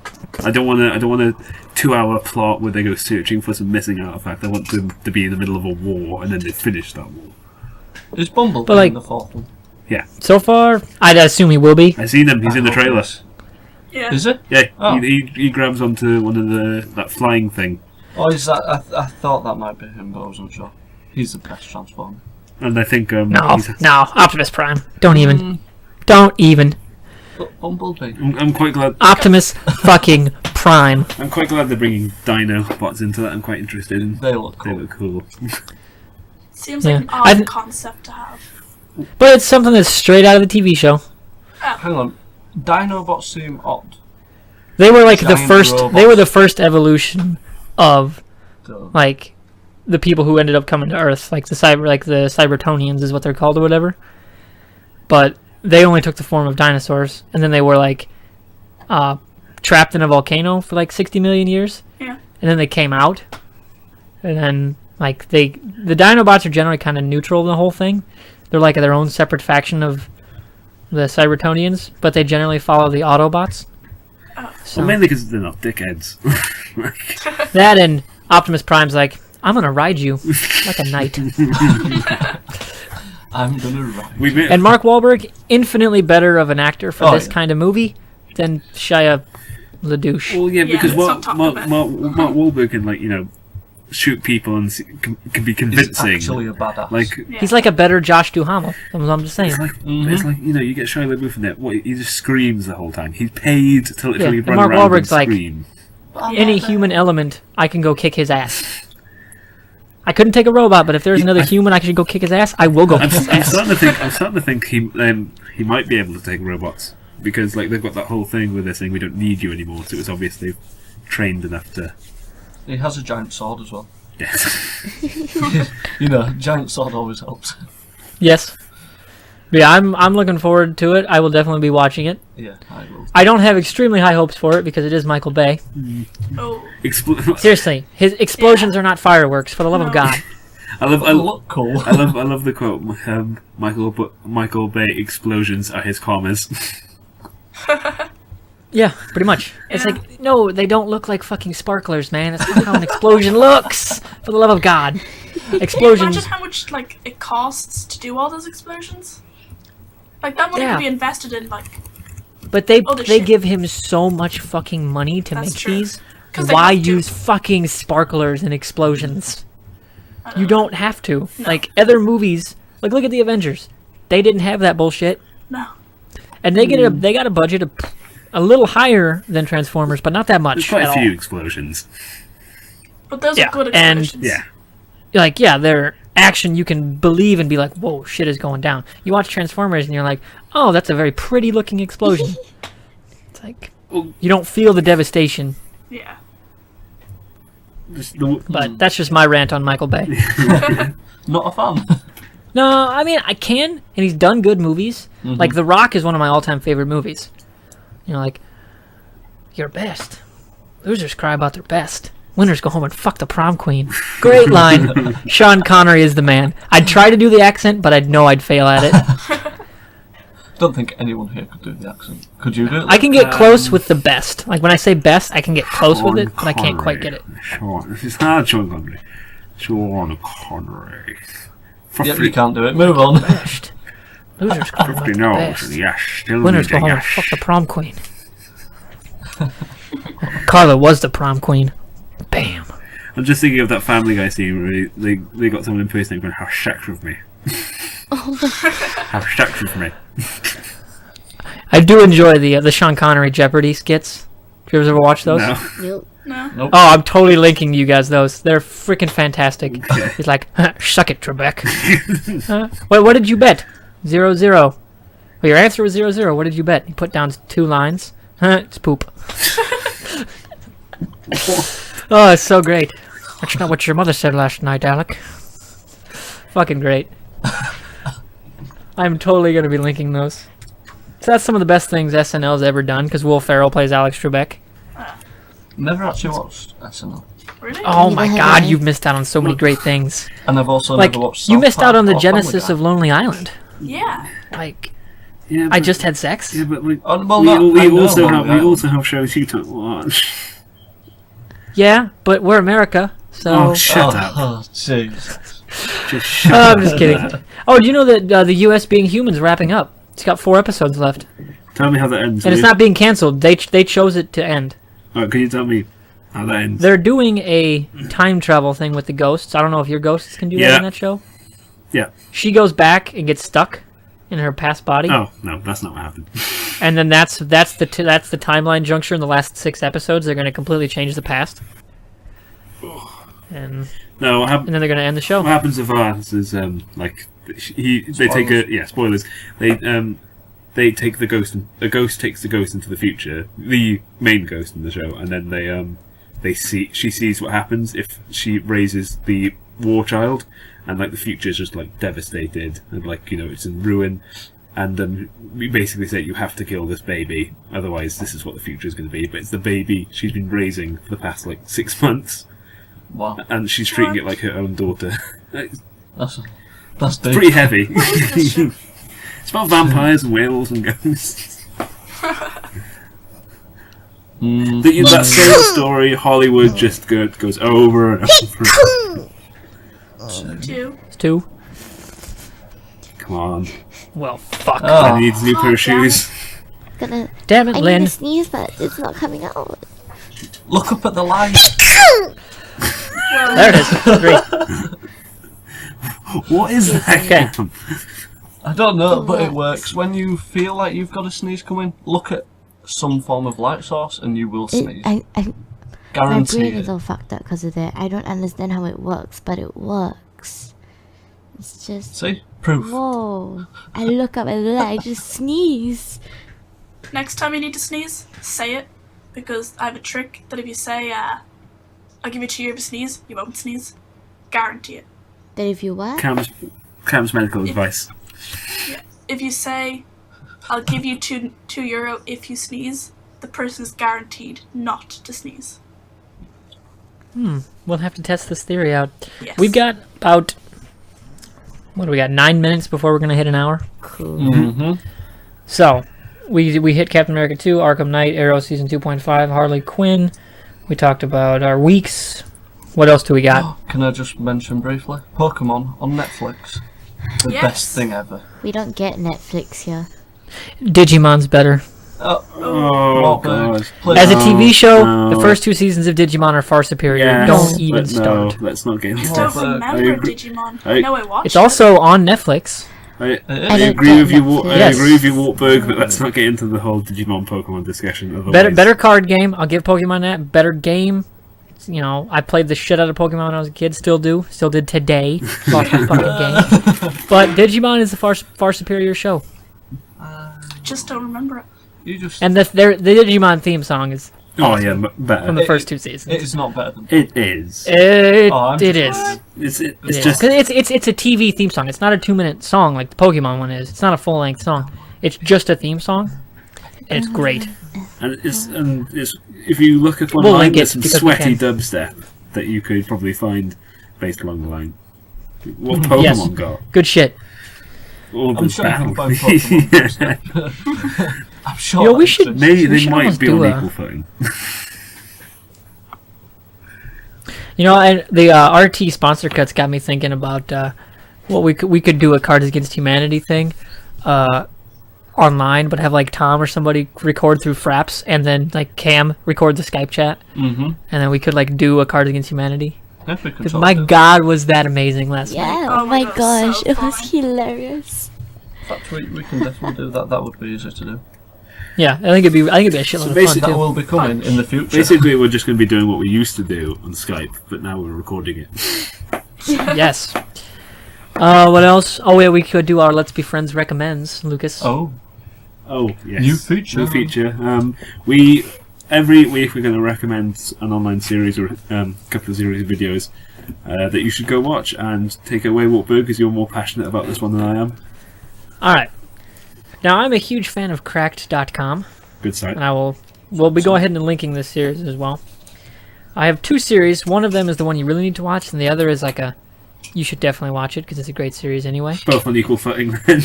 I don't want a 2-hour plot where they go searching for some missing artifact. I want them to be in the middle of a war and then they finish that war. Is Bumblebee But, like- in the fourth one? So far, I'd assume he will be. I seen him. He's in the trailer. Yeah. Is it? Yeah, Oh. he grabs onto one of that flying thing, Or is that... I thought that might be him, but I wasn't sure. He's the best Transformer. and I think No, he's- Optimus Prime. Don't even. Don't even. But Bumblebee. I'm quite glad. Optimus fucking Prime. I'm quite glad they're bringing Dino bots into that. I'm quite interested in. They look They cool. look cool. Seems Yeah. like an I odd th- concept to have. But it's something that's straight out of the TV show. Hang on. Dinobots seem odd. They were like the Giant first. robots. They were the first evolution of So, like the people who ended up coming to Earth, like the Cybertonians is what they're called or whatever. But they only took the form of dinosaurs, and then they were like trapped in a volcano for like 60 million years. Yeah. And then they came out, and then like the Dinobots are generally kind of neutral in the whole thing. They're like their own separate faction of the Cybertonians, but they generally follow the Autobots. So, Well, mainly because they're not dickheads. that and Optimus Prime's like, I'm gonna ride you like a knight. I'm gonna ride. We met, And Mark Wahlberg, infinitely better of an actor for Oh, this yeah. kind of movie than Shia LaDouche. well, yeah, because let's not Mark talk about Wahlberg can, like, shoot people and can be He's convincing. actually a badass. Like, Yeah. He's like a better Josh Duhamel. I'm just saying. it's like, you get Shia LaBeouf in there. What, he just screams the whole time. He's paid to literally and run Mark around Wahlberg's and like- scream. Any human element, I can go kick his ass. I couldn't take a robot, but if there's another human I should go kick his ass, I will go kick his I'm ass. starting to think he might be able to take robots because like they've got that whole thing where they're saying we don't need you anymore. So it was obvious they've trained enough to. He has a giant sword as well. Yes. Giant sword always helps. Yes. But yeah, I'm looking forward to it. I will definitely be watching it. Yeah, I will. I don't have extremely high hopes for it because it is Michael Bay. Oh, Seriously, his explosions are not fireworks, for the love of No. God. I love Look cool. I love the quote. Michael Bay explosions are his commas. Yeah, pretty much. It's Yeah. like, no, they don't look like fucking sparklers, man. That's not how an explosion looks, for the love of God. Explosions. imagine how much like it costs to do all those explosions. Like that money Yeah. could be invested in like. But they Other they shit. give him so much fucking money to That's make true. these. 'Cause they Why have to. use fucking sparklers and explosions? I You know. don't have to. No. Like other movies, like look at the Avengers. They didn't have that bullshit, No. and they got a budget of a little higher than Transformers, but not that There's much quite at a few all. explosions. But those Yeah, are good and- explosions. Yeah. Like yeah, they're action you can believe and be like, whoa, shit is going down. You watch Transformers and you're like, oh, that's a very pretty looking explosion. It's like Well, you don't feel the devastation. Yeah. But that's just my rant on Michael Bay. Not a fan. No, I mean I can, and he's done good movies. Like The Rock is one of my all-time favorite movies. Like your best. Losers cry about their best. Winners go home and fuck the prom queen. Great line. Sean Connery is the man. I'd try to do the accent, but I'd know I'd fail at it. Don't think anyone here could do the accent. Could you do it? I can get close with the best. Like when I say best, I can get close with it, but I can't quite get it. It's hard, Sean Connery. Sean Connery. Yep, you can't do it. Move on. Best. Losers cry about 50 their knows, best. yes, still Winners go needing home and yes. fuck the prom queen. Carla was the prom queen. Bam. I'm just thinking of that Family Guy scene where they got someone impersonating going, have sex with me. Have sex with me. I do enjoy the Sean Connery Jeopardy skits. Did you ever watch those? No. Nope. No. Oh, I'm totally linking you guys those. They're freaking fantastic. He's like, suck it, Trebek. Wait, what did you bet? 0-0. Well, your answer was 0-0. What did you bet? You put down 2 lines. It's poop. Oh, it's so great. That's not what your mother said last night, Alec. Fucking great. I'm totally going to be linking those. So that's some of the best things SNL's ever done, because Will Ferrell plays Alex Trebek. Never actually watched SNL. Really? Oh my Neither have god, I. you've missed out on so many great things. And I've also Like, never watched you South missed out Park on the or Family genesis Guy. of Lonely Island. Yeah. Like, Yeah, I but- just had sex. Yeah, but like, Oh, well, we, no, I we know also Lonely have Island. shows you don't watch. Yeah, but we're America, so... Oh, shut up. Oh, jeez. Just shut Oh, up. I'm just kidding. Oh, do you know that the U.S. Being Human's wrapping up? It's got 4 episodes left. Tell me how that ends. And it's will you? not being cancelled. They chose it to end. Alright, can you tell me how that ends? They're doing a time travel thing with the ghosts. I don't know if your ghosts can do that Yeah. in that show. Yeah. She goes back and gets stuck in her past body. Oh, no, that's not what happened. And then that's the timeline juncture in the last 6 episodes. They're going to completely change the past. And No, what then they're going to end the show. what happens with ours is, like, they take a... Yeah, spoilers. They take the ghost... A ghost takes the ghost into the future. The main ghost in the show. And then she sees what happens if she raises the war child, and like the future is just like devastated, and like it's in ruin. And we basically say you have to kill this baby, otherwise this is what the future is going to be. But it's the baby she's been raising for the past like 6 months, Wow. and she's treating it like her own daughter. That's deep. Pretty heavy. It's about vampires and werewolves and ghosts. That same story, Hollywood just goes over and over. 2. It's 2. Come on, Well, fuck. I need a new pair of shoes. Gonna. Damn it, I Lynne. need to sneeze, but it's not coming out. Look up at the light. There it is. 3. What is that? Okay. I don't know, but it works. When you feel like you've got a sneeze coming, look at some form of light source and you will sneeze. My Guarantee brain is it. all fucked up because of that. I don't understand how it works, but it works. It's just. See? Proof. Whoa. I look up and I just sneeze. Next time you need to sneeze, say it. Because I have a trick that if you say, I'll give you 2 years to sneeze, you won't sneeze. Guarantee it. That if you what? Cam's medical advice. Yeah. If you say, I'll give you €2 if you sneeze, the person's guaranteed not to sneeze. We'll have to test this theory out. Yes. We've got about... What do we got? 9 minutes before we're going to hit an hour? Cool. Mm-hmm. So, we hit Captain America 2, Arkham Knight, Arrow Season 2.5, Harley Quinn. We talked about our weeks. What else do we got? Can I just mention briefly? Pokemon on Netflix. The Yes. best thing ever. We don't get Netflix here. Digimon's better. Oh Wartburg, god. please. As a TV show, no. the first 2 seasons of Digimon are far superior. Yes, Don't even but start. No, let's not get into I don't that. I remember agree. Digimon. I- I know I watched It's also on Netflix. I don't agree get with you. Netflix. I Yes. agree with you, Wartburg, but let's not get into the whole Digimon Pokemon discussion. Better Otherwise, better card game. I'll give Pokemon that. Better game. I played the shit out of Pokemon when I was a kid. Still do. Still did today. Lost my fucking game. But Digimon is a far superior show. I just don't remember it. You just. And the Digimon theme song is Oh yeah, better. from the first 2 seasons. It is not better than. It is. It I'm is. just- It's Yeah. just. 'Cause it's a TV theme song. It's not a 2-minute song like the Pokemon one is. It's not a full length song. It's just a theme song. And it's great. And it's if you look at We'll online, link there's it some because we sweaty can. dubstep that you could probably find based along the line. What Pokemon Yes. got? Good shit. All the I'm sure you can battle. find Pokemon. I'm sure. Yo, we that should- exists. Maybe We they should might almost be do on a- equal footing. And the RT sponsor cuts got me thinking about what we could do a Cards Against Humanity thing online, but have like Tom or somebody record through Fraps, and then like Cam record the Skype chat, Mm-hmm. and then we could like do a Cards Against Humanity. Yeah, we can Because sort my of do God, was that amazing last night? Yeah, Oh oh my my God, gosh, so it was fun. hilarious. that. We can definitely do that. That would be easy to do. Yeah, I think it'd be a shitload of fun basically- That too. will be coming in the future. Basically, we're just going to be doing what we used to do on Skype, but now we're recording it. Yes. What else? Oh yeah, we could do our Let's Be Friends recommends, Lucas. Oh, Oh yes, New feature. New feature. We every week we're going to recommend an online series or a couple of series of videos that you should go watch. And take it away, Wartburg, because you're more passionate about this one than I am. All right. Now I'm a huge fan of Cracked.com. Good site. and we'll be go ahead and linking this series as well. I have 2 series. One of them is the one you really need to watch, and the other is like you should definitely watch it because it's a great series anyway. Both on equal footing. Then.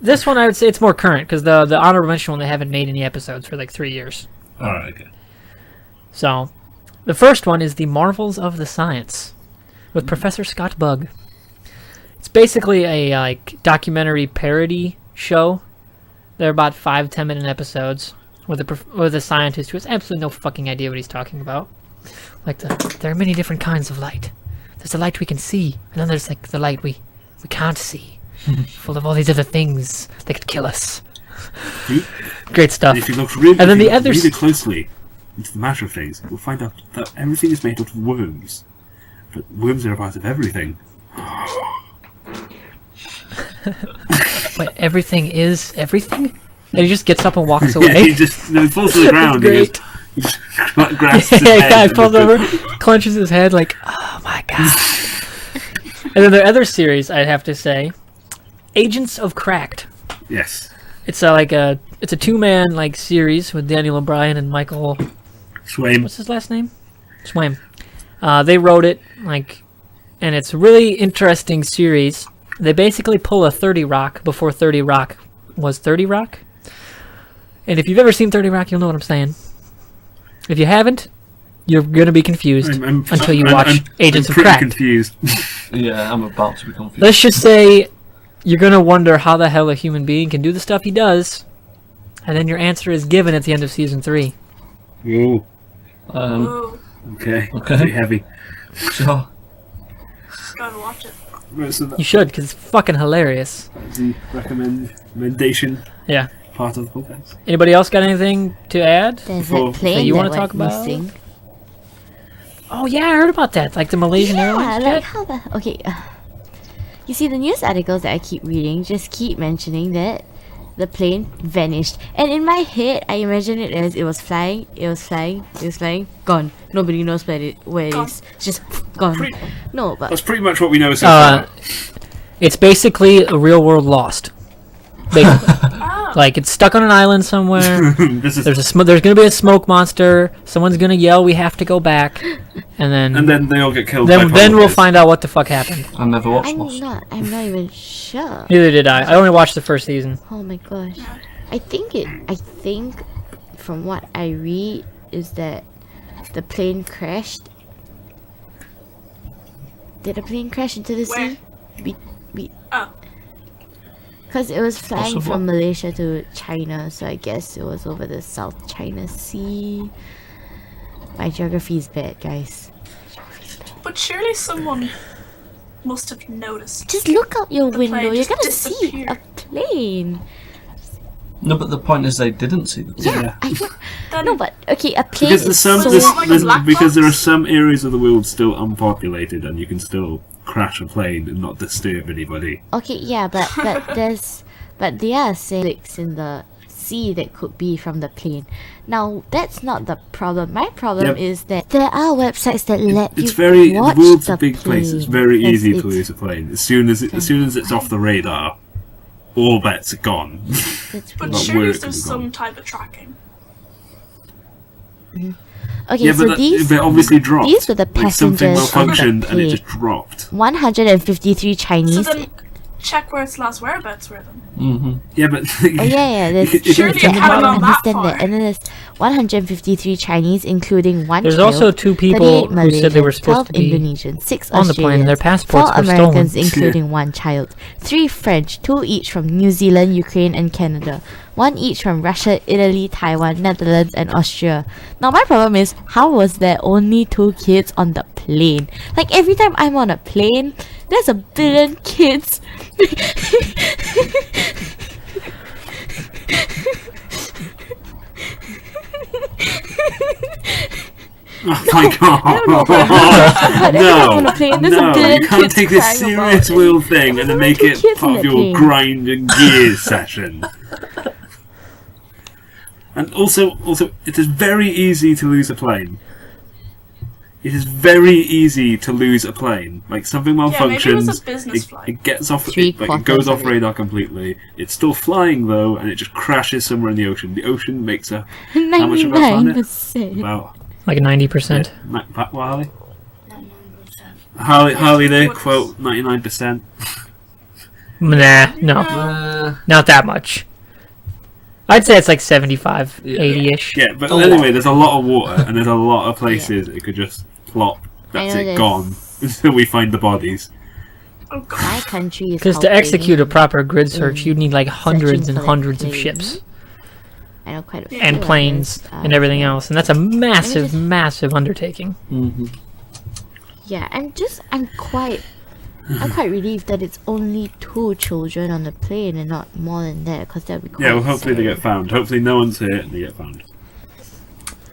This one I would say it's more current because the honorable mention one they haven't made any episodes for like 3 years. All right. Okay. So, the first one is The Marvels of the Science with Professor Scott Bug. It's basically a like documentary parody show. They're about 5-10 minute episodes with a scientist who has absolutely no fucking idea what he's talking about. Like there are many different kinds of light. There's the light we can see, and then there's like the light we can't see, full of all these other things that could kill us. Great stuff. And if you look really, And then the if you look others- really closely into the matter of things, you'll find out that everything is made out of worms. But worms are a part of everything. But everything is everything? And he just gets up and walks Yeah, away. he just falls to the ground. Great. He just grasps his Yeah, head guy and falls just over, goes, clenches his head like, oh my God. And then the other series, I'd have to say, Agents of Cracked. Yes. It's a two-man like series with Daniel O'Brien and Michael. Swaim. What's his last name? Swaim. They wrote it and it's a really interesting series. They basically pull a 30 Rock before 30 Rock was 30 Rock. And if you've ever seen 30 Rock, you'll know what I'm saying. If you haven't, you're gonna be confused until you watch Agents of Cracked. Confused. Yeah, I'm about to be confused. Let's just say you're gonna wonder how the hell a human being can do the stuff he does, and then your answer is given at the end of season 3. Ooh. Ooh, Okay. Okay. Pretty heavy. Sure. gotta watch it. Right, so You should, because it's fucking hilarious. that's the recommendation Yeah. part of the podcast. Anybody else got anything to add? There's Before- that plane you that wanna went talk about? missing. Oh yeah, I heard about that. Like the Malaysian Yeah, Airlines like jet. how the okay. You see, the news articles that I keep reading just keep mentioning that the plane vanished, and in my head, I imagine it as it was flying, gone. Nobody knows where it Gone. is. It's just gone. No, but That's pretty much what we know so far. It's basically a real world Lost. Basically. Oh, Like it's stuck on an island somewhere. This is, There's gonna be a smoke monster. Someone's gonna yell, "We have to go back," and and then they all get killed. by then we'll polar find out what the fuck happened. I never watched I'm Lost. not even sure. Neither did I. I only watched the first season. Oh my gosh. I think from what I read is that the plane crashed. Did the plane crash into the Where? sea? oh, Because it was flying Possible. from Malaysia to China, so I guess it was over the South China Sea. My geography is bad, guys. but surely someone must have noticed. Just look out your The window, plane you're just gonna see disappeared. a plane. No, but the point is they didn't see the plane. Yeah, I know. Then No, but okay, a plane Because there's is some, so not like a black because there are box? some areas of the world still unpopulated, and you can still crash a plane and not disturb anybody. okay. Yeah, but there are six in the sea that could be from the plane. Now that's not the problem. My problem Yep. is that there are websites that let It's you very the watch world's the a big place. It's very plane. easy to It's- lose a plane as soon as it's off the radar. All bets are gone. it's But Not surely where it there's could've gone. some type of tracking. Okay, Yeah, so but these they obviously dropped. these were the Like something passengers on the malfunctioned and it plane. just dropped. 153 So Chinese. then, check where its last whereabouts were then. Mm-hmm. Yeah, but Oh yeah, there's Surely yeah, it I can't don't go that understand far. that. And then there's 153 Chinese, including one There's child, also 2 people 38 who said they were Malaysians, supposed 12 to be Indonesians, 6 on the plane. Their Australians, passports 4 were Americans, stolen. including one child, 3 French, 2 each from New Zealand, Ukraine, and Canada, 1 each from Russia, Italy, Taiwan, Netherlands, and Austria. Now my problem is, how was there only 2 kids on the plane? Like every time I'm on a plane, there's a billion kids. oh my god! But every time I'm on a plane, there's a no, billion you can't kids take this crying about serious it. world thing and then make two it kids part in of that your plane. grind and gears session. And also, it is very easy to lose a plane. It is very easy to lose a plane. Like something maybe it was malfunctions, a business flight. it gets off, Three it goes quarters off of it. radar completely. It's still flying though, and it just crashes somewhere in the ocean. The ocean makes a how much of our planet? 99%. About Like 90%. what, Harley? Harley, there quote 99%. Nah, no, not that much. I'd say it's like 75, Yeah. 80-ish. Yeah, but A anyway, lot. there's a lot of water, and there's a lot of places it could just plop. That's know it, there's- gone until we find the bodies. Oh god. My country is Because to helping execute a proper grid search, in you'd need like hundreds searching and for that hundreds of plane. ships I know quite a few and others, planes and everything yeah. else, and that's a massive, just- massive undertaking. Mm-hmm. Yeah, I'm quite relieved that it's only 2 children on the plane and not more than that, because that would be quite Yeah, well, hopefully they sad. get found. Hopefully no one's hurt and they get found.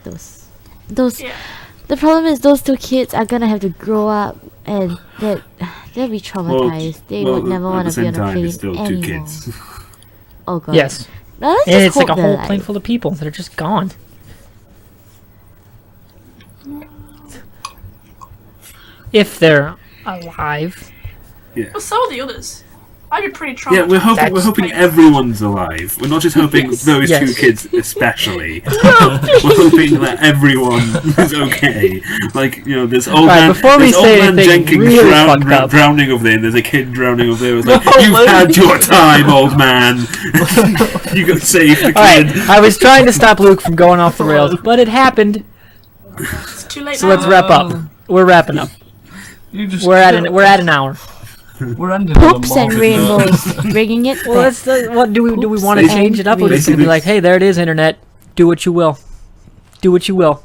Those. Yeah. The problem is those 2 kids are gonna have to grow up and they'll be traumatized. They would never want to be on a plane it's still 2 anymore. kids. Oh god. Yes, No, let's and just it's like hope a they're whole alive. plane full of people that are just gone. if they're alive. Well, so are the others. I'd be pretty traumatized. Yeah, we're hoping everyone's alive. We're not just hoping those Yes. 2 kids especially. We're hoping that everyone is okay. Like, you know, there's old Right, man, before we there's old say man anything Jenkins really fucked up. drowning over there, and there's a kid drowning over there. It's like, No, you've Lynne. had your time, old man. You got saved the Alright, kid. I was trying to stop Luke from going off the rails, but it happened. It's too late So now. let's wrap up. We're wrapping up. You just We're at an hour. We're ending on a Poops and morbid note. rainbows, bringing it Well, back. what do we want to Poops change it up? We're and just gonna be like, hey, there it is, internet. Do what you will. Do what you will.